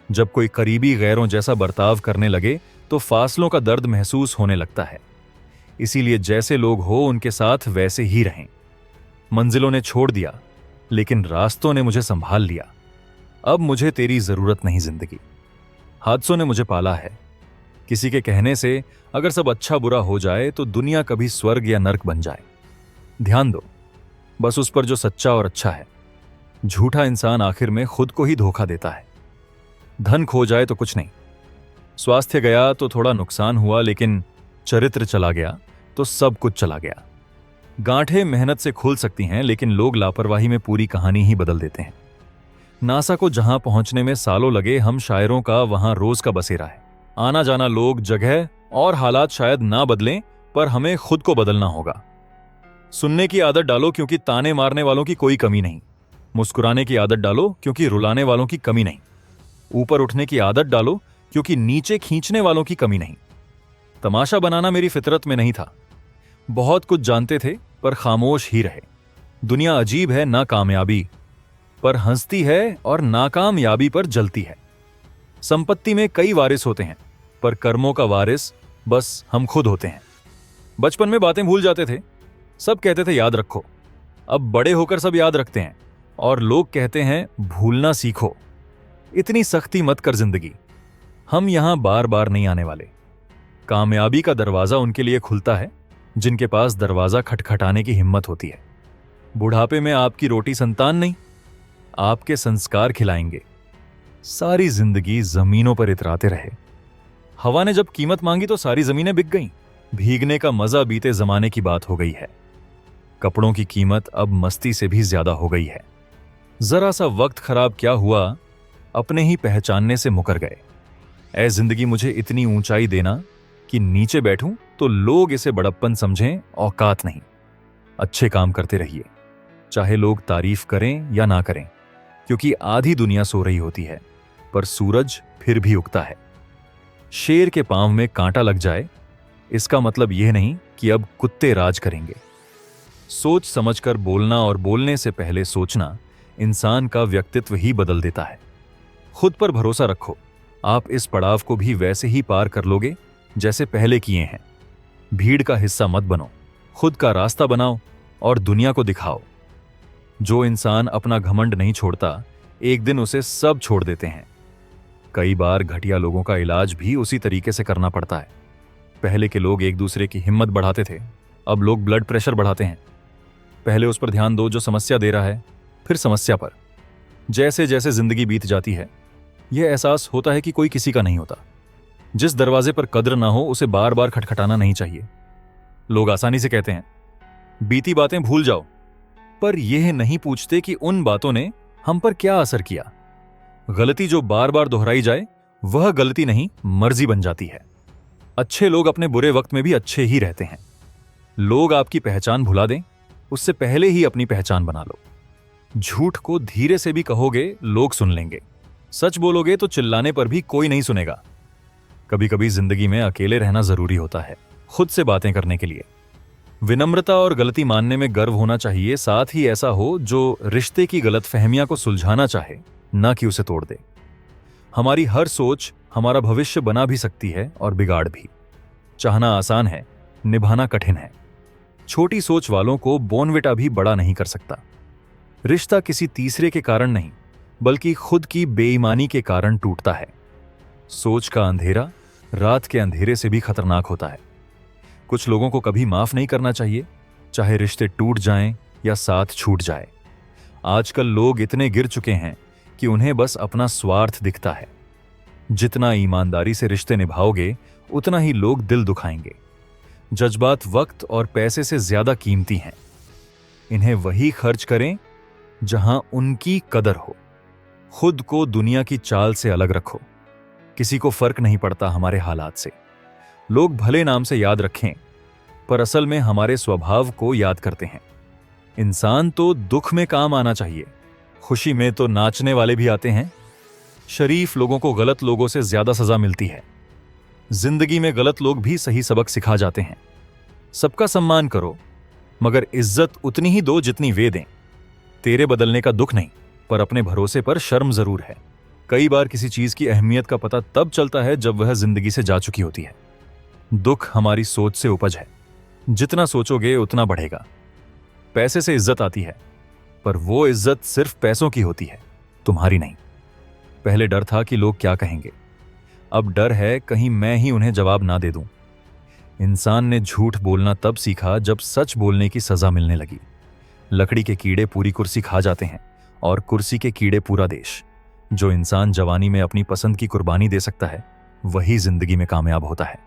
जब कोई करीबी गैरों जैसा बर्ताव करने लगे तो फासलों का दर्द महसूस होने लगता है। इसीलिए जैसे लोग हो उनके साथ वैसे ही रहें। मंजिलों ने छोड़ दिया, लेकिन रास्तों ने मुझे संभाल लिया। अब मुझे तेरी जरूरत नहीं जिंदगी। हादसों ने मुझे पाला है। किसी के कहने से अगर सब अच्छा बुरा हो जाए तो दुनिया कभी स्वर्ग या नर्क बन जाए। ध्यान दो बस उस पर जो सच्चा और अच्छा है। झूठा इंसान आखिर में खुद को ही धोखा देता है। धन खो जाए तो कुछ नहीं, स्वास्थ्य गया तो थोड़ा नुकसान हुआ, लेकिन चरित्र चला गया तो सब कुछ चला गया। गांठें मेहनत से खुल सकती हैं, लेकिन लोग लापरवाही में पूरी कहानी ही बदल देते हैं। नासा को जहां पहुंचने में सालों लगे, हम शायरों का वहां रोज का बसेरा है। आना जाना लोग, जगह और हालात शायद ना बदलें, पर हमें खुद को बदलना होगा। सुनने की आदत डालो क्योंकि ताने मारने वालों की कोई कमी नहीं। मुस्कुराने की आदत डालो क्योंकि रुलाने वालों की कमी नहीं। ऊपर उठने की आदत डालो क्योंकि नीचे खींचने वालों की कमी नहीं। तमाशा बनाना मेरी फितरत में नहीं था। बहुत कुछ जानते थे पर खामोश ही रहे। दुनिया अजीब है, ना कामयाबी पर हंसती है और नाकामयाबी पर जलती है। संपत्ति में कई वारिस होते हैं, पर कर्मों का वारिस बस हम खुद होते हैं। बचपन में बातें भूल जाते थे, सब कहते थे याद रखो। अब बड़े होकर सब याद रखते हैं और लोग कहते हैं भूलना सीखो। इतनी सख्ती मत कर जिंदगी, हम यहां बार बार नहीं आने वाले। कामयाबी का दरवाजा उनके लिए खुलता है जिनके पास दरवाजा खटखटाने की हिम्मत होती है। बुढ़ापे में आपकी रोटी संतान नहीं, आपके संस्कार खिलाएंगे। सारी जिंदगी जमीनों पर इतराते रहे। हवा ने जब कीमत मांगी तो सारी जमीनें बिक गईं। भीगने का मजा बीते जमाने की बात हो गई है। कपड़ों की कीमत अब मस्ती से भी ज्यादा हो गई है। जरा सा वक्त खराब क्या हुआ, अपने ही पहचानने से मुकर गए। ऐ जिंदगी मुझे इतनी ऊंचाई देना कि नीचे बैठूं तो लोग इसे बड़प्पन समझें, औकात नहीं। अच्छे काम करते रहिए, चाहे लोग तारीफ करें या ना करें, क्योंकि आधी दुनिया सो रही होती है पर सूरज फिर भी उगता है। शेर के पांव में कांटा लग जाए इसका मतलब यह नहीं कि अब कुत्ते राज करेंगे। सोच समझकर बोलना और बोलने से पहले सोचना इंसान का व्यक्तित्व ही बदल देता है। खुद पर भरोसा रखो, आप इस पड़ाव को भी वैसे ही पार कर लोगे जैसे पहले किए हैं। भीड़ का हिस्सा मत बनो, खुद का रास्ता बनाओ और दुनिया को दिखाओ। जो इंसान अपना घमंड नहीं छोड़ता, एक दिन उसे सब छोड़ देते हैं। कई बार घटिया लोगों का इलाज भी उसी तरीके से करना पड़ता है। पहले के लोग एक दूसरे की हिम्मत बढ़ाते थे, अब लोग ब्लड प्रेशर बढ़ाते हैं। पहले उस पर ध्यान दो जो समस्या दे रहा है, फिर समस्या पर। जैसे जैसे जिंदगी बीत जाती है, यह एहसास होता है कि कोई किसी का नहीं होता। जिस दरवाजे पर कद्र ना हो उसे बार बार खटखटाना नहीं चाहिए। लोग आसानी से कहते हैं बीती बातें भूल जाओ, पर यह नहीं पूछते कि उन बातों ने हम पर क्या असर किया। गलती जो बार बार दोहराई जाए वह गलती नहीं, मर्जी बन जाती है। अच्छे लोग अपने बुरे वक्त में भी अच्छे ही रहते हैं। लोग आपकी पहचान भुला दें, उससे पहले ही अपनी पहचान बना लो। झूठ को धीरे से भी कहोगे लोग सुन लेंगे, सच बोलोगे तो चिल्लाने पर भी कोई नहीं सुनेगा। कभी कभी जिंदगी में अकेले रहना जरूरी होता है, खुद से बातें करने के लिए। विनम्रता और गलती मानने में गर्व होना चाहिए, साथ ही ऐसा हो जो रिश्ते की गलतफहमियां को सुलझाना चाहे, ना कि उसे तोड़ दे। हमारी हर सोच हमारा भविष्य बना भी सकती है और बिगाड़ भी। चाहना आसान है, निभाना कठिन है। छोटी सोच वालों को बोनविटा भी बड़ा नहीं कर सकता। रिश्ता किसी तीसरे के कारण नहीं, बल्कि खुद की बेईमानी के कारण टूटता है। सोच का अंधेरा रात के अंधेरे से भी खतरनाक होता है। कुछ लोगों को कभी माफ नहीं करना चाहिए, चाहे रिश्ते टूट जाएं या साथ छूट जाए। आजकल लोग इतने गिर चुके हैं कि उन्हें बस अपना स्वार्थ दिखता है। जितना ईमानदारी से रिश्ते निभाओगे, उतना ही लोग दिल दुखाएंगे। जज्बात वक्त और पैसे से ज्यादा कीमती हैं। इन्हें वही खर्च करें जहां उनकी कदर हो। खुद को दुनिया की चाल से अलग रखो। किसी को फर्क नहीं पड़ता हमारे हालात से। लोग भले नाम से याद रखें, पर असल में हमारे स्वभाव को याद करते हैं। इंसान तो दुख में काम आना चाहिए, खुशी में तो नाचने वाले भी आते हैं। शरीफ लोगों को गलत लोगों से ज्यादा सजा मिलती है। जिंदगी में गलत लोग भी सही सबक सिखा जाते हैं। सबका सम्मान करो, मगर इज्जत उतनी ही दो जितनी वे दें। तेरे बदलने का दुख नहीं, पर अपने भरोसे पर शर्म जरूर है। कई बार किसी चीज की अहमियत का पता तब चलता है जब वह जिंदगी से जा चुकी होती है। दुख हमारी सोच से उपज है। जितना सोचोगे उतना बढ़ेगा। पैसे से इज्जत आती है, पर वो इज्जत सिर्फ पैसों की होती है, तुम्हारी नहीं। पहले डर था कि लोग क्या कहेंगे, अब डर है कहीं मैं ही उन्हें जवाब ना दे दूं। इंसान ने झूठ बोलना तब सीखा जब सच बोलने की सजा मिलने लगी। लकड़ी के कीड़े पूरी कुर्सी खा जाते हैं और कुर्सी के कीड़े पूरा देश। जो इंसान जवानी में अपनी पसंद की कुर्बानी दे सकता है, वही जिंदगी में कामयाब होता है।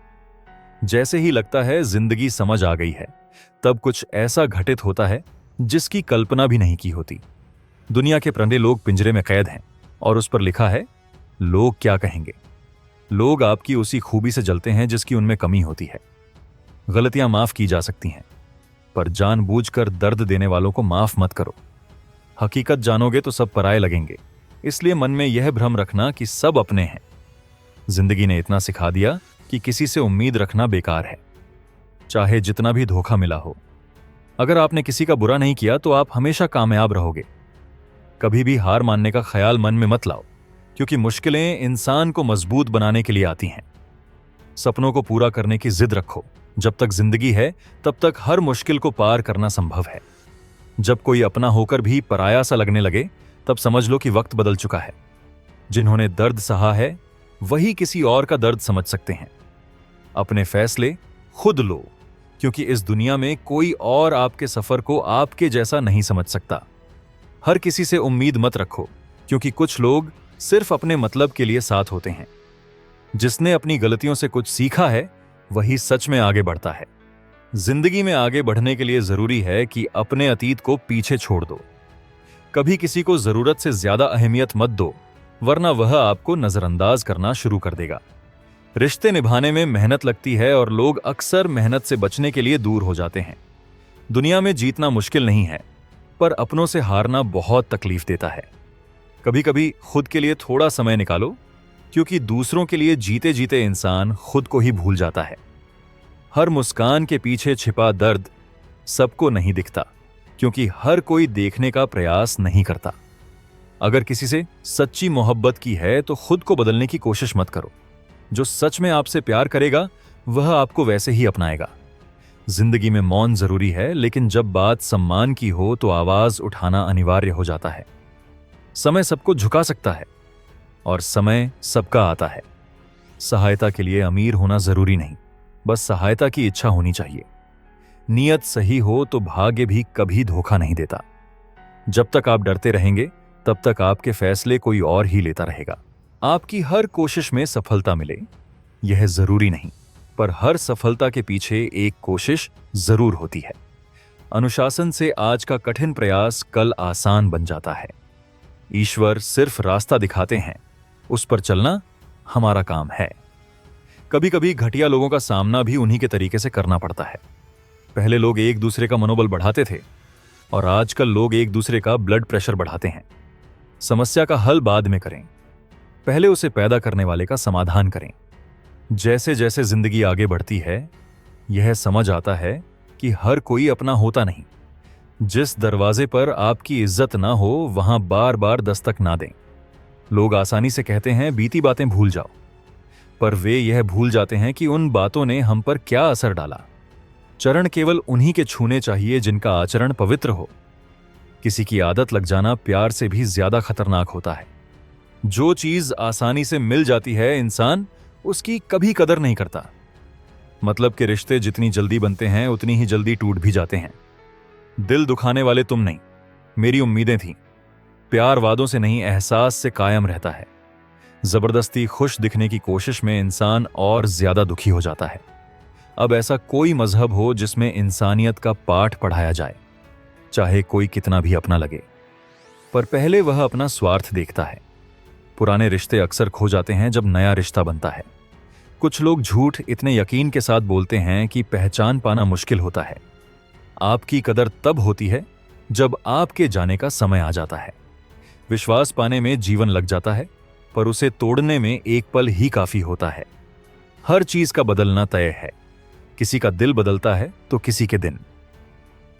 जैसे ही लगता है जिंदगी समझ आ गई है, तब कुछ ऐसा घटित होता है जिसकी कल्पना भी नहीं की होती। दुनिया के परंदे लोग पिंजरे में कैद हैं और उस पर लिखा है लोग क्या कहेंगे। लोग आपकी उसी खूबी से जलते हैं जिसकी उनमें कमी होती है। गलतियां माफ की जा सकती हैं, पर जानबूझकर दर्द देने वालों को माफ मत करो। हकीकत जानोगे तो सब पराये लगेंगे, इसलिए मन में यह भ्रम रखना कि सब अपने हैं। जिंदगी ने इतना सिखा दिया कि किसी से उम्मीद रखना बेकार है, चाहे जितना भी धोखा मिला हो। अगर आपने किसी का बुरा नहीं किया तो आप हमेशा कामयाब रहोगे। कभी भी हार मानने का ख्याल मन में मत लाओ, क्योंकि मुश्किलें इंसान को मजबूत बनाने के लिए आती हैं। सपनों को पूरा करने की जिद रखो। जब तक जिंदगी है तब तक हर मुश्किल को पार करना संभव है। जब कोई अपना होकर भी पराया सा लगने लगे, तब समझ लो कि वक्त बदल चुका है। जिन्होंने दर्द सहा है वही किसी और का दर्द समझ सकते हैं। अपने फैसले खुद लो, क्योंकि इस दुनिया में कोई और आपके सफर को आपके जैसा नहीं समझ सकता। हर किसी से उम्मीद मत रखो, क्योंकि कुछ लोग सिर्फ अपने मतलब के लिए साथ होते हैं। जिसने अपनी गलतियों से कुछ सीखा है वही सच में आगे बढ़ता है। जिंदगी में आगे बढ़ने के लिए जरूरी है कि अपने अतीत को पीछे छोड़ दो। कभी किसी को जरूरत से ज्यादा अहमियत मत दो, वरना वह आपको नजरअंदाज करना शुरू कर देगा। रिश्ते निभाने में मेहनत लगती है और लोग अक्सर मेहनत से बचने के लिए दूर हो जाते हैं। दुनिया में जीतना मुश्किल नहीं है, पर अपनों से हारना बहुत तकलीफ देता है। कभी कभी खुद के लिए थोड़ा समय निकालो, क्योंकि दूसरों के लिए जीते जीते इंसान खुद को ही भूल जाता है। हर मुस्कान के पीछे छिपा दर्द सबको नहीं दिखता, क्योंकि हर कोई देखने का प्रयास नहीं करता। अगर किसी से सच्ची मोहब्बत की है तो खुद को बदलने की कोशिश मत करो। जो सच में आपसे प्यार करेगा वह आपको वैसे ही अपनाएगा। जिंदगी में मौन जरूरी है, लेकिन जब बात सम्मान की हो तो आवाज उठाना अनिवार्य हो जाता है। समय सबको झुका सकता है और समय सबका आता है। सहायता के लिए अमीर होना जरूरी नहीं, बस सहायता की इच्छा होनी चाहिए। नियत सही हो तो भाग्य भी कभी धोखा नहीं देता। जब तक आप डरते रहेंगे तब तक आपके फैसले कोई और ही लेता रहेगा। आपकी हर कोशिश में सफलता मिले यह जरूरी नहीं, पर हर सफलता के पीछे एक कोशिश जरूर होती है। अनुशासन से आज का कठिन प्रयास कल आसान बन जाता है। ईश्वर सिर्फ रास्ता दिखाते हैं, उस पर चलना हमारा काम है। कभी कभी घटिया लोगों का सामना भी उन्हीं के तरीके से करना पड़ता है। पहले लोग एक दूसरे का मनोबल बढ़ाते थे और आजकल लोग एक दूसरे का ब्लड प्रेशर बढ़ाते हैं। समस्या का हल बाद में करें, पहले उसे पैदा करने वाले का समाधान करें। जैसे जैसे जिंदगी आगे बढ़ती है यह समझ आता है कि हर कोई अपना होता नहीं। जिस दरवाजे पर आपकी इज्जत ना हो वहां बार बार दस्तक ना दें। लोग आसानी से कहते हैं बीती बातें भूल जाओ, पर वे यह भूल जाते हैं कि उन बातों ने हम पर क्या असर डाला। चरण केवल उन्हीं के छूने चाहिए जिनका आचरण पवित्र हो। किसी की आदत लग जाना प्यार से भी ज्यादा खतरनाक होता है। जो चीज आसानी से मिल जाती है इंसान उसकी कभी कदर नहीं करता। मतलब के रिश्ते जितनी जल्दी बनते हैं उतनी ही जल्दी टूट भी जाते हैं। दिल दुखाने वाले तुम नहीं, मेरी उम्मीदें थीं। प्यार वादों से नहीं एहसास से कायम रहता है। जबरदस्ती खुश दिखने की कोशिश में इंसान और ज्यादा दुखी हो जाता है। अब ऐसा कोई मजहब हो जिसमें इंसानियत का पाठ पढ़ाया जाए, चाहे कोई कितना भी अपना लगे, पर पहले वह अपना स्वार्थ देखता है। पुराने रिश्ते अक्सर खो जाते हैं जब नया रिश्ता बनता है। कुछ लोग झूठ इतने यकीन के साथ बोलते हैं कि पहचान पाना मुश्किल होता है। आपकी कदर तब होती है जब आपके जाने का समय आ जाता है। विश्वास पाने में जीवन लग जाता है, पर उसे तोड़ने में एक पल ही काफी होता है। हर चीज का बदलना तय है। किसी का दिल बदलता है तो किसी के दिन।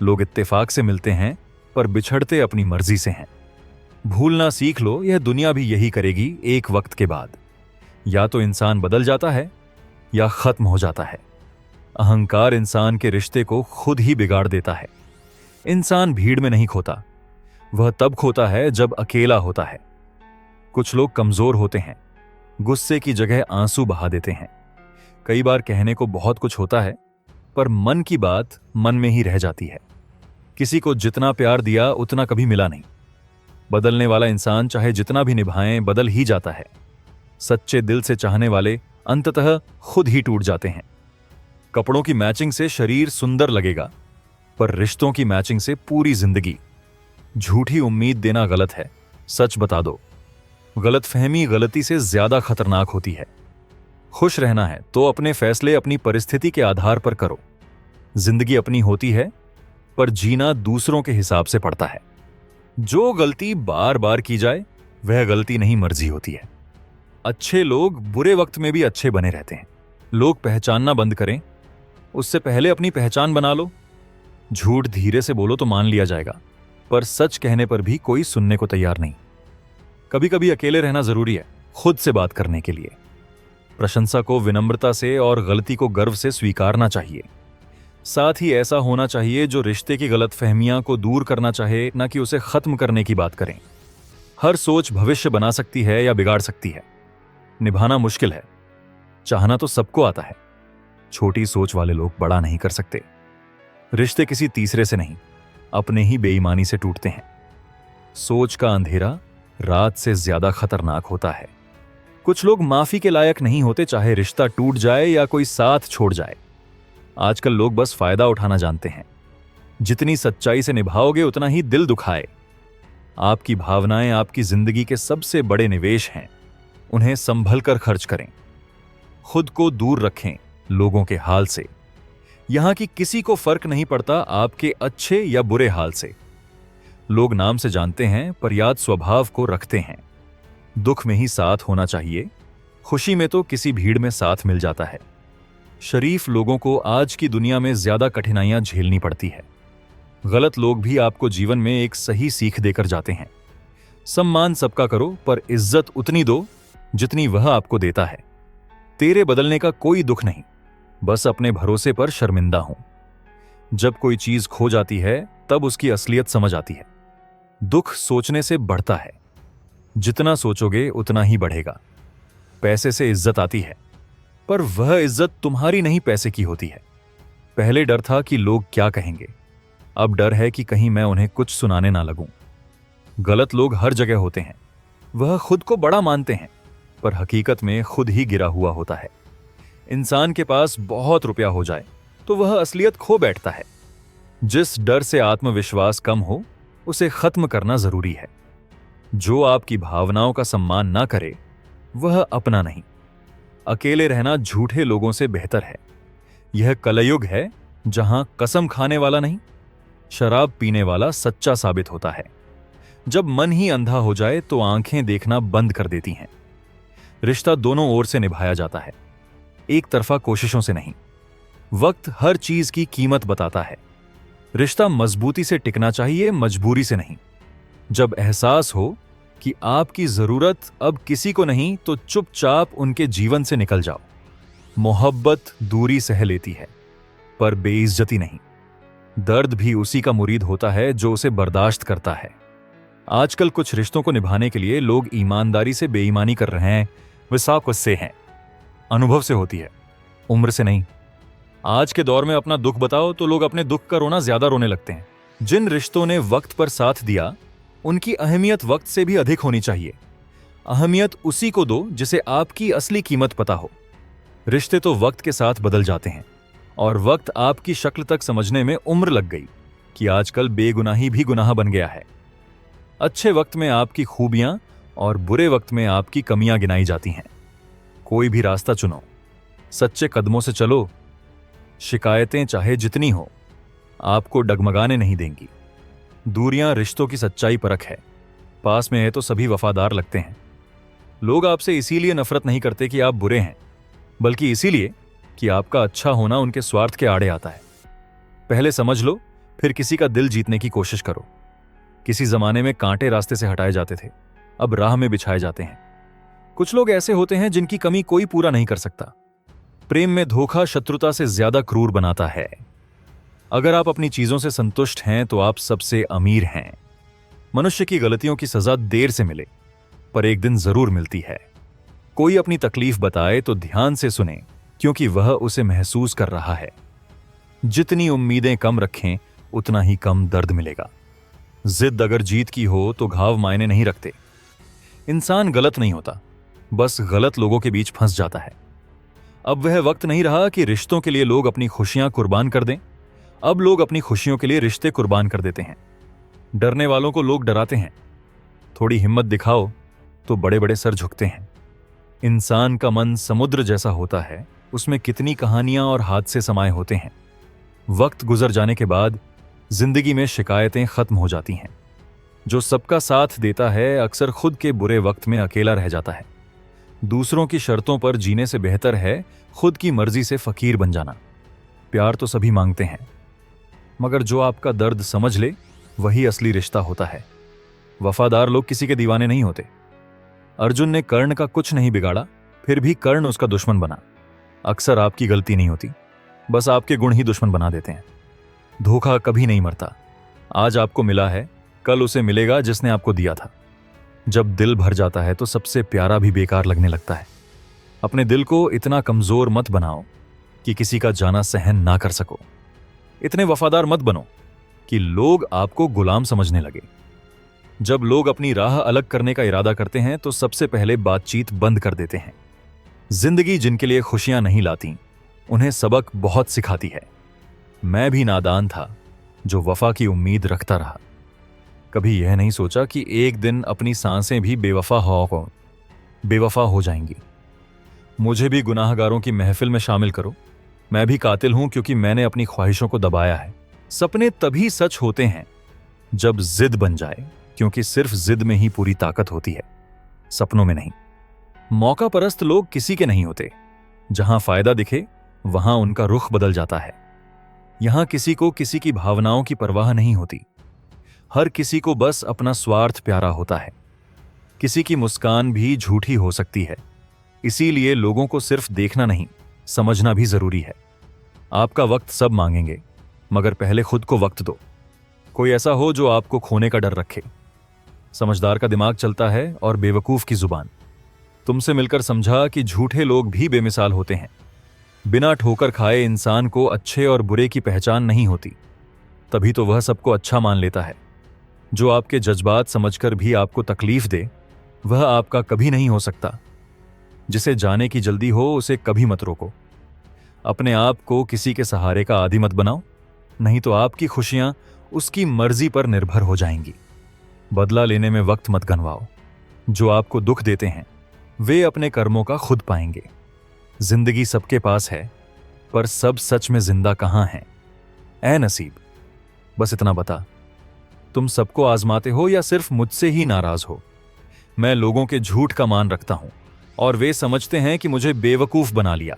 लोग इत्तेफाक से मिलते हैं पर बिछड़ते अपनी मर्जी से हैं। भूलना सीख लो, यह दुनिया भी यही करेगी एक वक्त के बाद। या तो इंसान बदल जाता है या खत्म हो जाता है। अहंकार इंसान के रिश्ते को खुद ही बिगाड़ देता है। इंसान भीड़ में नहीं खोता, वह तब खोता है जब अकेला होता है। कुछ लोग कमजोर होते हैं, गुस्से की जगह आंसू बहा देते हैं। कई बार कहने को बहुत कुछ होता है, पर मन की बात मन में ही रह जाती है। किसी को जितना प्यार दिया उतना कभी मिला नहीं। बदलने वाला इंसान चाहे जितना भी निभाएं बदल ही जाता है। सच्चे दिल से चाहने वाले अंततः खुद ही टूट जाते हैं। कपड़ों की मैचिंग से शरीर सुंदर लगेगा, पर रिश्तों की मैचिंग से पूरी जिंदगी। झूठी उम्मीद देना गलत है, सच बता दो। गलतफहमी गलती से ज्यादा खतरनाक होती है। खुश रहना है तो अपने फैसले अपनी परिस्थिति के आधार पर करो। जिंदगी अपनी होती है, पर जीना दूसरों के हिसाब से पड़ता है। जो गलती बार बार की जाए वह गलती नहीं, मर्जी होती है। अच्छे लोग बुरे वक्त में भी अच्छे बने रहते हैं। लोग पहचानना बंद करें, उससे पहले अपनी पहचान बना लो। झूठ धीरे से बोलो तो मान लिया जाएगा, पर सच कहने पर भी कोई सुनने को तैयार नहीं। कभी कभी अकेले रहना जरूरी है, खुद से बात करने के लिए। प्रशंसा को विनम्रता से और गलती को गर्व से स्वीकारना चाहिए। साथ ही ऐसा होना चाहिए जो रिश्ते की गलतफहमियां को दूर करना चाहे, न कि उसे खत्म करने की बात करें। हर सोच भविष्य बना सकती है या बिगाड़ सकती है। निभाना मुश्किल है, चाहना तो सबको आता है। छोटी सोच वाले लोग बड़ा नहीं कर सकते। रिश्ते किसी तीसरे से नहीं, अपने ही बेईमानी से टूटते हैं। सोच का अंधेरा रात से ज्यादा खतरनाक होता है। कुछ लोग माफी के लायक नहीं होते, चाहे रिश्ता टूट जाए या कोई साथ छोड़ जाए। आजकल लोग बस फायदा उठाना जानते हैं। जितनी सच्चाई से निभाओगे उतना ही दिल दुखाए। आपकी भावनाएं आपकी जिंदगी के सबसे बड़े निवेश हैं, उन्हें संभल कर खर्च करें। खुद को दूर रखें लोगों के हाल से। यहां की किसी को फर्क नहीं पड़ता आपके अच्छे या बुरे हाल से। लोग नाम से जानते हैं पर याद स्वभाव को रखते हैं। दुख में ही साथ होना चाहिए, खुशी में तो किसी भीड़ में साथ मिल जाता है। शरीफ लोगों को आज की दुनिया में ज्यादा कठिनाइयां झेलनी पड़ती है। गलत लोग भी आपको जीवन में एक सही सीख देकर जाते हैं। सम्मान सबका करो, पर इज्जत उतनी दो जितनी वह आपको देता है। तेरे बदलने का कोई दुख नहीं, बस अपने भरोसे पर शर्मिंदा हूं। जब कोई चीज खो जाती है तब उसकी असलियत समझ आती है। दुख सोचने से बढ़ता है, जितना सोचोगे उतना ही बढ़ेगा। पैसे से इज्जत आती है, पर वह इज्जत तुम्हारी नहीं पैसे की होती है। पहले डर था कि लोग क्या कहेंगे, अब डर है कि कहीं मैं उन्हें कुछ सुनाने ना लगूं। गलत लोग हर जगह होते हैं। वह खुद को बड़ा मानते हैं, पर हकीकत में खुद ही गिरा हुआ होता है। इंसान के पास बहुत रुपया हो जाए तो वह असलियत खो बैठता है। जिस डर से आत्मविश्वास कम हो उसे खत्म करना जरूरी है। जो आपकी भावनाओं का सम्मान ना करे वह अपना नहीं। अकेले रहना झूठे लोगों से बेहतर है। यह कलयुग है जहां कसम खाने वाला नहीं, शराब पीने वाला सच्चा साबित होता है। जब मन ही अंधा हो जाए तो आंखें देखना बंद कर देती हैं। रिश्ता दोनों ओर से निभाया जाता है, एक तरफा कोशिशों से नहीं। वक्त हर चीज की कीमत बताता है। रिश्ता मजबूती से टिकना चाहिए, मजबूरी से नहीं। जब एहसास हो कि आपकी जरूरत अब किसी को नहीं तो चुपचाप उनके जीवन से निकल जाओ। मोहब्बत दूरी सह लेती है, पर बेइज्जती नहीं। दर्द भी उसी का मुरीद होता है जो उसे बर्दाश्त करता है। आजकल कुछ रिश्तों को निभाने के लिए लोग ईमानदारी से बेईमानी कर रहे हैं। वे साफ उससे हैं, अनुभव से होती है, उम्र से नहीं। आज के दौर में अपना दुख बताओ तो लोग अपने दुख का रोना ज्यादा रोने लगते हैं। जिन रिश्तों ने वक्त पर साथ दिया उनकी अहमियत वक्त से भी अधिक होनी चाहिए। अहमियत उसी को दो जिसे आपकी असली कीमत पता हो। रिश्ते तो वक्त के साथ बदल जाते हैं, और वक्त आपकी शक्ल तक समझने में उम्र लग गई कि आजकल बेगुनाही भी गुनाह बन गया है। अच्छे वक्त में आपकी खूबियां और बुरे वक्त में आपकी कमियां गिनाई जाती हैं। कोई भी रास्ता चुनो, सच्चे कदमों से चलो। शिकायतें चाहे जितनी हो, आपको डगमगाने नहीं देंगी। दूरियां रिश्तों की सच्चाई परख है। पास में है तो सभी वफादार लगते हैं। लोग आपसे इसीलिए नफरत नहीं करते कि आप बुरे हैं, बल्कि इसीलिए कि आपका अच्छा होना उनके स्वार्थ के आड़े आता है। पहले समझ लो, फिर किसी का दिल जीतने की कोशिश करो। किसी जमाने में कांटे रास्ते से हटाए जाते थे, अब राह में बिछाए जाते हैं। कुछ लोग ऐसे होते हैं जिनकी कमी कोई पूरा नहीं कर सकता। प्रेम में धोखा शत्रुता से ज्यादा क्रूर बनाता है। अगर आप अपनी चीजों से संतुष्ट हैं तो आप सबसे अमीर हैं। मनुष्य की गलतियों की सजा देर से मिले, पर एक दिन जरूर मिलती है। कोई अपनी तकलीफ बताए तो ध्यान से सुने, क्योंकि वह उसे महसूस कर रहा है। जितनी उम्मीदें कम रखें उतना ही कम दर्द मिलेगा। जिद अगर जीत की हो तो घाव मायने नहीं रखते। इंसान गलत नहीं होता, बस गलत लोगों के बीच फंस जाता है। अब वह वक्त नहीं रहा कि रिश्तों के लिए लोग अपनी खुशियां कुर्बान कर दें। अब लोग अपनी खुशियों के लिए रिश्ते कुर्बान कर देते हैं। डरने वालों को लोग डराते हैं। थोड़ी हिम्मत दिखाओ तो बड़े बड़े सर झुकते हैं। इंसान का मन समुद्र जैसा होता है, उसमें कितनी कहानियां और हादसे समाये होते हैं। वक्त गुजर जाने के बाद जिंदगी में शिकायतें खत्म हो जाती हैं। जो सबका साथ देता है अक्सर खुद के बुरे वक्त में अकेला रह जाता है। दूसरों की शर्तों पर जीने से बेहतर है खुद की मर्जी से फकीर बन जाना। प्यार तो सभी मांगते हैं, मगर जो आपका दर्द समझ ले वही असली रिश्ता होता है। वफादार लोग किसी के दीवाने नहीं होते। अर्जुन ने कर्ण का कुछ नहीं बिगाड़ा, फिर भी कर्ण उसका दुश्मन बना। अक्सर आपकी गलती नहीं होती, बस आपके गुण ही दुश्मन बना देते हैं। धोखा कभी नहीं मरता। आज आपको मिला है, कल उसे मिलेगा जिसने आपको दिया था। जब दिल भर जाता है तो सबसे प्यारा भी बेकार लगने लगता है। अपने दिल को इतना कमजोर मत बनाओ कि किसी का जाना सहन ना कर सको। इतने वफादार मत बनो कि लोग आपको गुलाम समझने लगे। जब लोग अपनी राह अलग करने का इरादा करते हैं तो सबसे पहले बातचीत बंद कर देते हैं। जिंदगी जिनके लिए खुशियां नहीं लाती, उन्हें सबक बहुत सिखाती है। मैं भी नादान था जो वफा की उम्मीद रखता रहा। कभी यह नहीं सोचा कि एक दिन अपनी सांसें भी बेवफा हो जाएंगी। मुझे भी गुनाहगारों की महफिल में शामिल करो। मैं भी कातिल हूं क्योंकि मैंने अपनी ख्वाहिशों को दबाया है। सपने तभी सच होते हैं जब जिद बन जाए, क्योंकि सिर्फ जिद में ही पूरी ताकत होती है, सपनों में नहीं। मौका परस्त लोग किसी के नहीं होते। जहां फायदा दिखे वहां उनका रुख बदल जाता है। यहां किसी को किसी की भावनाओं की परवाह नहीं होती। हर किसी को बस अपना स्वार्थ प्यारा होता है। किसी की मुस्कान भी झूठी हो सकती है, इसीलिए लोगों को सिर्फ देखना नहीं, समझना भी जरूरी है। आपका वक्त सब मांगेंगे, मगर पहले खुद को वक्त दो। कोई ऐसा हो जो आपको खोने का डर रखे। समझदार का दिमाग चलता है और बेवकूफ की जुबान। तुमसे मिलकर समझा कि झूठे लोग भी बेमिसाल होते हैं। बिना ठोकर खाए इंसान को अच्छे और बुरे की पहचान नहीं होती, तभी तो वह सबको अच्छा मान लेता है। जो आपके जज्बात समझकर भी आपको तकलीफ दे, वह आपका कभी नहीं हो सकता। जिसे जाने की जल्दी हो उसे कभी मत रोको। अपने आप को किसी के सहारे का आदी मत बनाओ, नहीं तो आपकी खुशियां उसकी मर्जी पर निर्भर हो जाएंगी। बदला लेने में वक्त मत गंवाओ। जो आपको दुख देते हैं वे अपने कर्मों का खुद पाएंगे। जिंदगी सबके पास है, पर सब सच में जिंदा कहां हैं? ऐ नसीब, बस इतना बता, तुम सबको आजमाते हो या सिर्फ मुझसे ही नाराज हो? मैं लोगों के झूठ का मान रखता हूं और वे समझते हैं कि मुझे बेवकूफ बना लिया।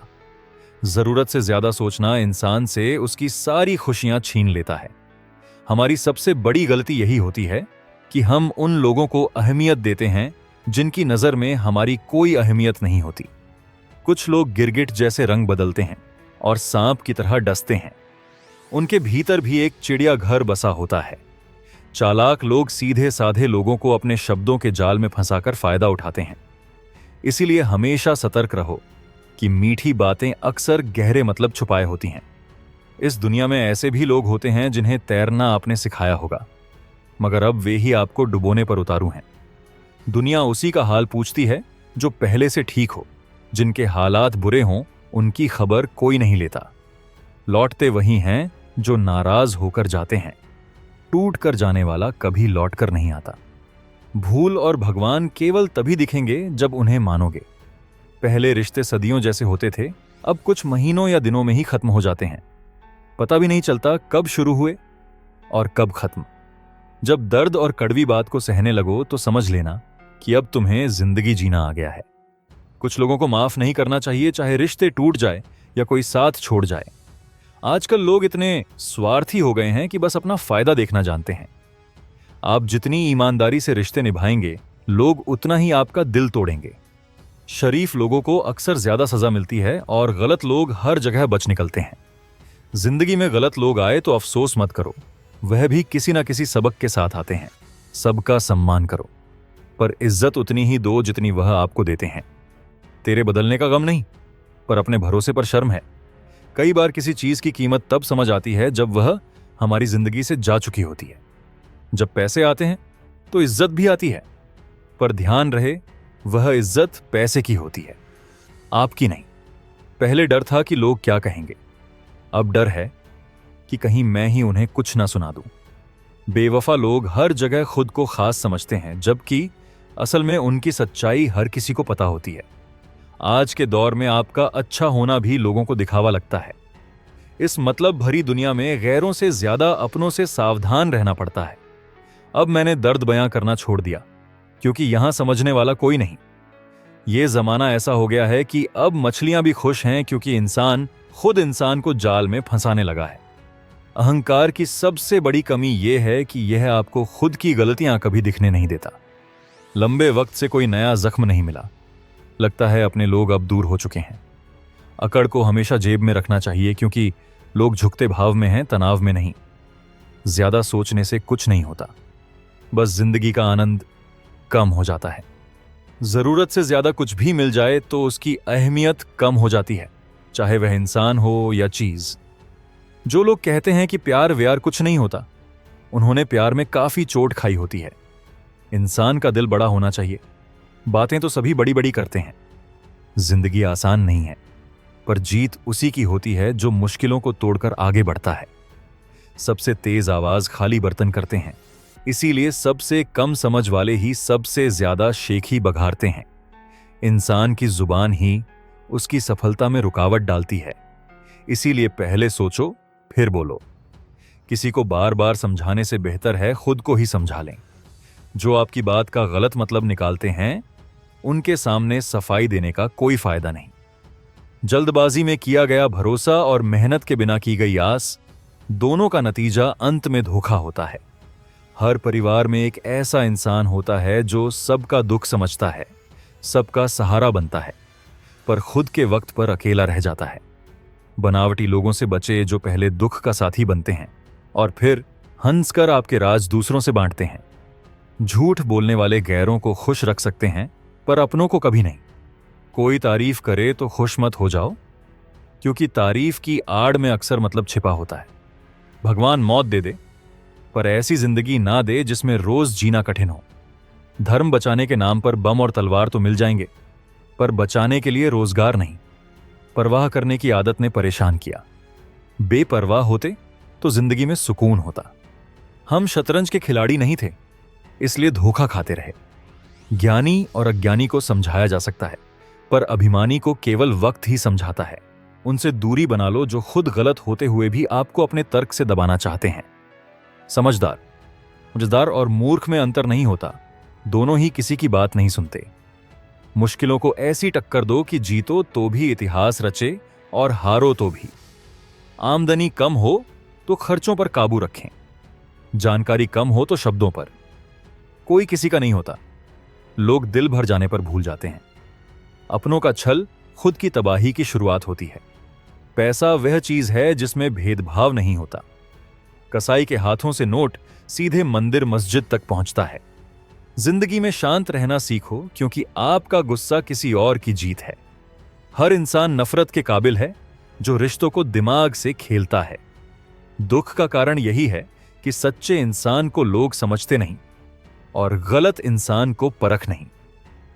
जरूरत से ज्यादा सोचना इंसान से उसकी सारी खुशियां छीन लेता है। हमारी सबसे बड़ी गलती यही होती है कि हम उन लोगों को अहमियत देते हैं जिनकी नजर में हमारी कोई अहमियत नहीं होती। कुछ लोग गिरगिट जैसे रंग बदलते हैं और सांप की तरह डसते हैं। उनके भीतर भी एक चिड़िया घर बसा होता है। चालाक लोग सीधे साधे लोगों को अपने शब्दों के जाल में फंसाकर फायदा उठाते हैं। इसीलिए हमेशा सतर्क रहो कि मीठी बातें अक्सर गहरे मतलब छुपाए होती हैं। इस दुनिया में ऐसे भी लोग होते हैं जिन्हें तैरना आपने सिखाया होगा, मगर अब वे ही आपको डुबोने पर उतारू हैं। दुनिया उसी का हाल पूछती है जो पहले से ठीक हो। जिनके हालात बुरे हों उनकी खबर कोई नहीं लेता। लौटते वही हैं जो नाराज होकर जाते हैं। टूट कर जाने वाला कभी लौट कर नहीं आता। भूल और भगवान केवल तभी दिखेंगे जब उन्हें मानोगे। पहले रिश्ते सदियों जैसे होते थे, अब कुछ महीनों या दिनों में ही खत्म हो जाते हैं। पता भी नहीं चलता कब शुरू हुए और कब खत्म। जब दर्द और कड़वी बात को सहने लगो तो समझ लेना कि अब तुम्हें जिंदगी जीना आ गया है। कुछ लोगों को माफ नहीं करना चाहिए, चाहे रिश्ते टूट जाए या कोई साथ छोड़ जाए। आजकल लोग इतने स्वार्थी हो गए हैं कि बस अपना फायदा देखना जानते हैं। आप जितनी ईमानदारी से रिश्ते निभाएंगे, लोग उतना ही आपका दिल तोड़ेंगे। शरीफ लोगों को अक्सर ज्यादा सजा मिलती है और गलत लोग हर जगह बच निकलते हैं। जिंदगी में गलत लोग आए तो अफसोस मत करो, वह भी किसी ना किसी सबक के साथ आते हैं। सबका सम्मान करो, पर इज्जत उतनी ही दो जितनी वह आपको देते हैं। तेरे बदलने का गम नहीं, पर अपने भरोसे पर शर्म है। कई बार किसी चीज की कीमत तब समझ आती है जब वह हमारी जिंदगी से जा चुकी होती है। जब पैसे आते हैं तो इज्जत भी आती है, पर ध्यान रहे वह इज्जत पैसे की होती है, आपकी नहीं। पहले डर था कि लोग क्या कहेंगे, अब डर है कि कहीं मैं ही उन्हें कुछ ना सुना दूं। बेवफा लोग हर जगह खुद को खास समझते हैं, जबकि असल में उनकी सच्चाई हर किसी को पता होती है। आज के दौर में आपका अच्छा होना भी लोगों को दिखावा लगता है। इस मतलब भरी दुनिया में गैरों से ज्यादा अपनों से सावधान रहना पड़ता है। अब मैंने दर्द बयां करना छोड़ दिया, क्योंकि यहां समझने वाला कोई नहीं। यह जमाना ऐसा हो गया है कि अब मछलियां भी खुश हैं, क्योंकि इंसान खुद इंसान को जाल में फंसाने लगा है। अहंकार की सबसे बड़ी कमी यह है कि यह आपको खुद की गलतियां कभी दिखने नहीं देता। लंबे वक्त से कोई नया जख्म नहीं मिला, लगता है अपने लोग अब दूर हो चुके हैं। अकड़ को हमेशा जेब में रखना चाहिए, क्योंकि लोग झुकते भाव में हैं, तनाव में नहीं। ज्यादा सोचने से कुछ नहीं होता, बस जिंदगी का आनंद कम हो जाता है। जरूरत से ज्यादा कुछ भी मिल जाए तो उसकी अहमियत कम हो जाती है, चाहे वह इंसान हो या चीज। जो लोग कहते हैं कि प्यार व्यार कुछ नहीं होता, उन्होंने प्यार में काफी चोट खाई होती है। इंसान का दिल बड़ा होना चाहिए। बातें तो सभी बड़ी बड़ी करते हैं। जिंदगी आसान नहीं है, पर जीत उसी की होती है जो मुश्किलों को तोड़कर आगे बढ़ता है। सबसे तेज आवाज खाली बर्तन करते हैं, इसीलिए सबसे कम समझ वाले ही सबसे ज्यादा शेखी बघारते हैं। इंसान की जुबान ही उसकी सफलता में रुकावट डालती है, इसीलिए पहले सोचो फिर बोलो। किसी को बार बार समझाने से बेहतर है खुद को ही समझा लें। जो आपकी बात का गलत मतलब निकालते हैं, उनके सामने सफाई देने का कोई फायदा नहीं। जल्दबाजी में किया गया भरोसा और मेहनत के बिना की गई आस, दोनों का नतीजा अंत में धोखा होता है। हर परिवार में एक ऐसा इंसान होता है जो सबका दुख समझता है, सबका सहारा बनता है, पर खुद के वक्त पर अकेला रह जाता है। बनावटी लोगों से बचे जो पहले दुख का साथी बनते हैं और फिर हंसकर आपके राज दूसरों से बांटते हैं। झूठ बोलने वाले गैरों को खुश रख सकते हैं, पर अपनों को कभी नहीं। कोई तारीफ करे तो खुश मत हो जाओ, क्योंकि तारीफ की आड़ में अक्सर मतलब छिपा होता है। भगवान मौत दे दे, पर ऐसी जिंदगी ना दे जिसमें रोज जीना कठिन हो। धर्म बचाने के नाम पर बम और तलवार तो मिल जाएंगे, पर बचाने के लिए रोजगार नहीं। परवाह करने की आदत ने परेशान किया। बेपरवाह होते तो जिंदगी में सुकून होता। हम शतरंज के खिलाड़ी नहीं थे, इसलिए धोखा खाते रहे। ज्ञानी और अज्ञानी को समझाया जा सकता है, पर अभिमानी को केवल वक्त ही समझाता है। उनसे दूरी बना लो जो खुद गलत होते हुए भी आपको अपने तर्क से दबाना चाहते हैं। समझदार और मूर्ख में अंतर नहीं होता, दोनों ही किसी की बात नहीं सुनते। मुश्किलों को ऐसी टक्कर दो कि जीतो तो भी इतिहास रचे और हारो तो भी। आमदनी कम हो तो खर्चों पर काबू रखें, जानकारी कम हो तो शब्दों पर। कोई किसी का नहीं होता, लोग दिल भर जाने पर भूल जाते हैं। अपनों का छल खुद की तबाही की शुरुआत होती है। पैसा वह चीज है जिसमें भेदभाव नहीं होता। कसाई के हाथों से नोट सीधे मंदिर मस्जिद तक पहुंचता है। जिंदगी में शांत रहना सीखो, क्योंकि आपका गुस्सा किसी और की जीत है। हर इंसान नफरत के काबिल है जो रिश्तों को दिमाग से खेलता है। दुख का कारण यही है कि सच्चे इंसान को लोग समझते नहीं और गलत इंसान को परख नहीं।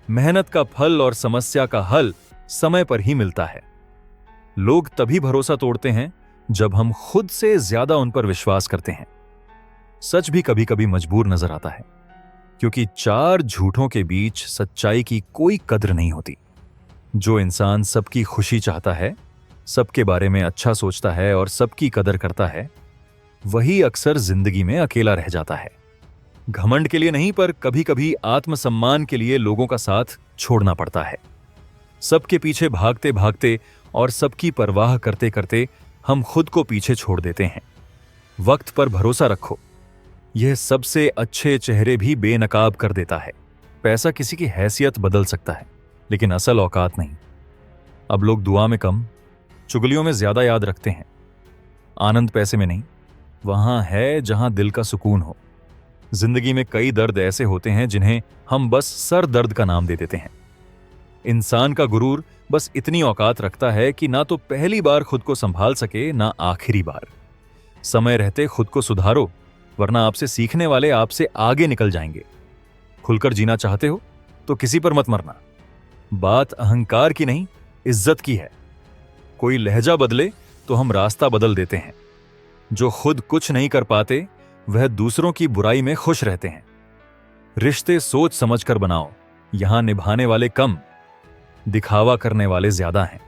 मेहनत का फल और समस्या का हल समय पर ही मिलता है। लोग तभी भरोसा तोड़ते हैं जब हम खुद से ज्यादा उन पर विश्वास करते हैं। सच भी कभी कभी मजबूर नजर आता है, क्योंकि चार झूठों के बीच सच्चाई की कोई कद्र नहीं होती। जो इंसान सबकी खुशी चाहता है, सबके बारे में अच्छा सोचता है और सबकी कदर करता है, वही अक्सर जिंदगी में अकेला रह जाता है। घमंड के लिए नहीं, पर कभी कभी आत्मसम्मान के लिए लोगों का साथ छोड़ना पड़ता है। सबके पीछे भागते भागते और सबकी परवाह करते करते हम खुद को पीछे छोड़ देते हैं। वक्त पर भरोसा रखो, यह सबसे अच्छे चेहरे भी बेनकाब कर देता है। पैसा किसी की हैसियत बदल सकता है, लेकिन असल औकात नहीं। अब लोग दुआ में कम, चुगलियों में ज्यादा याद रखते हैं। आनंद पैसे में नहीं, वहां है जहां दिल का सुकून हो। जिंदगी में कई दर्द ऐसे होते हैं जिन्हें हम बस सर दर्द का नाम दे देते हैं। इंसान का गुरूर बस इतनी औकात रखता है कि ना तो पहली बार खुद को संभाल सके, ना आखिरी बार। समय रहते खुद को सुधारो, वरना आपसे सीखने वाले आपसे आगे निकल जाएंगे। खुलकर जीना चाहते हो तो किसी पर मत मरना। बात अहंकार की नहीं, इज्जत की है। कोई लहजा बदले तो हम रास्ता बदल देते हैं। जो खुद कुछ नहीं कर पाते, वह दूसरों की बुराई में खुश रहते हैं। रिश्ते सोच समझकर बनाओ, यहां निभाने वाले कम, दिखावा करने वाले ज्यादा हैं।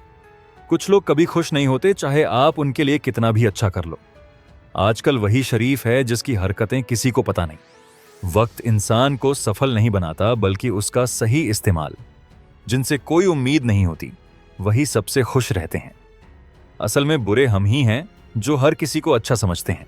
कुछ लोग कभी खुश नहीं होते, चाहे आप उनके लिए कितना भी अच्छा कर लो। आजकल वही शरीफ है जिसकी हरकतें किसी को पता नहीं। वक्त इंसान को सफल नहीं बनाता, बल्कि उसका सही इस्तेमाल। जिनसे कोई उम्मीद नहीं होती, वही सबसे खुश रहते हैं। असल में बुरे हम ही हैं जो हर किसी को अच्छा समझते हैं।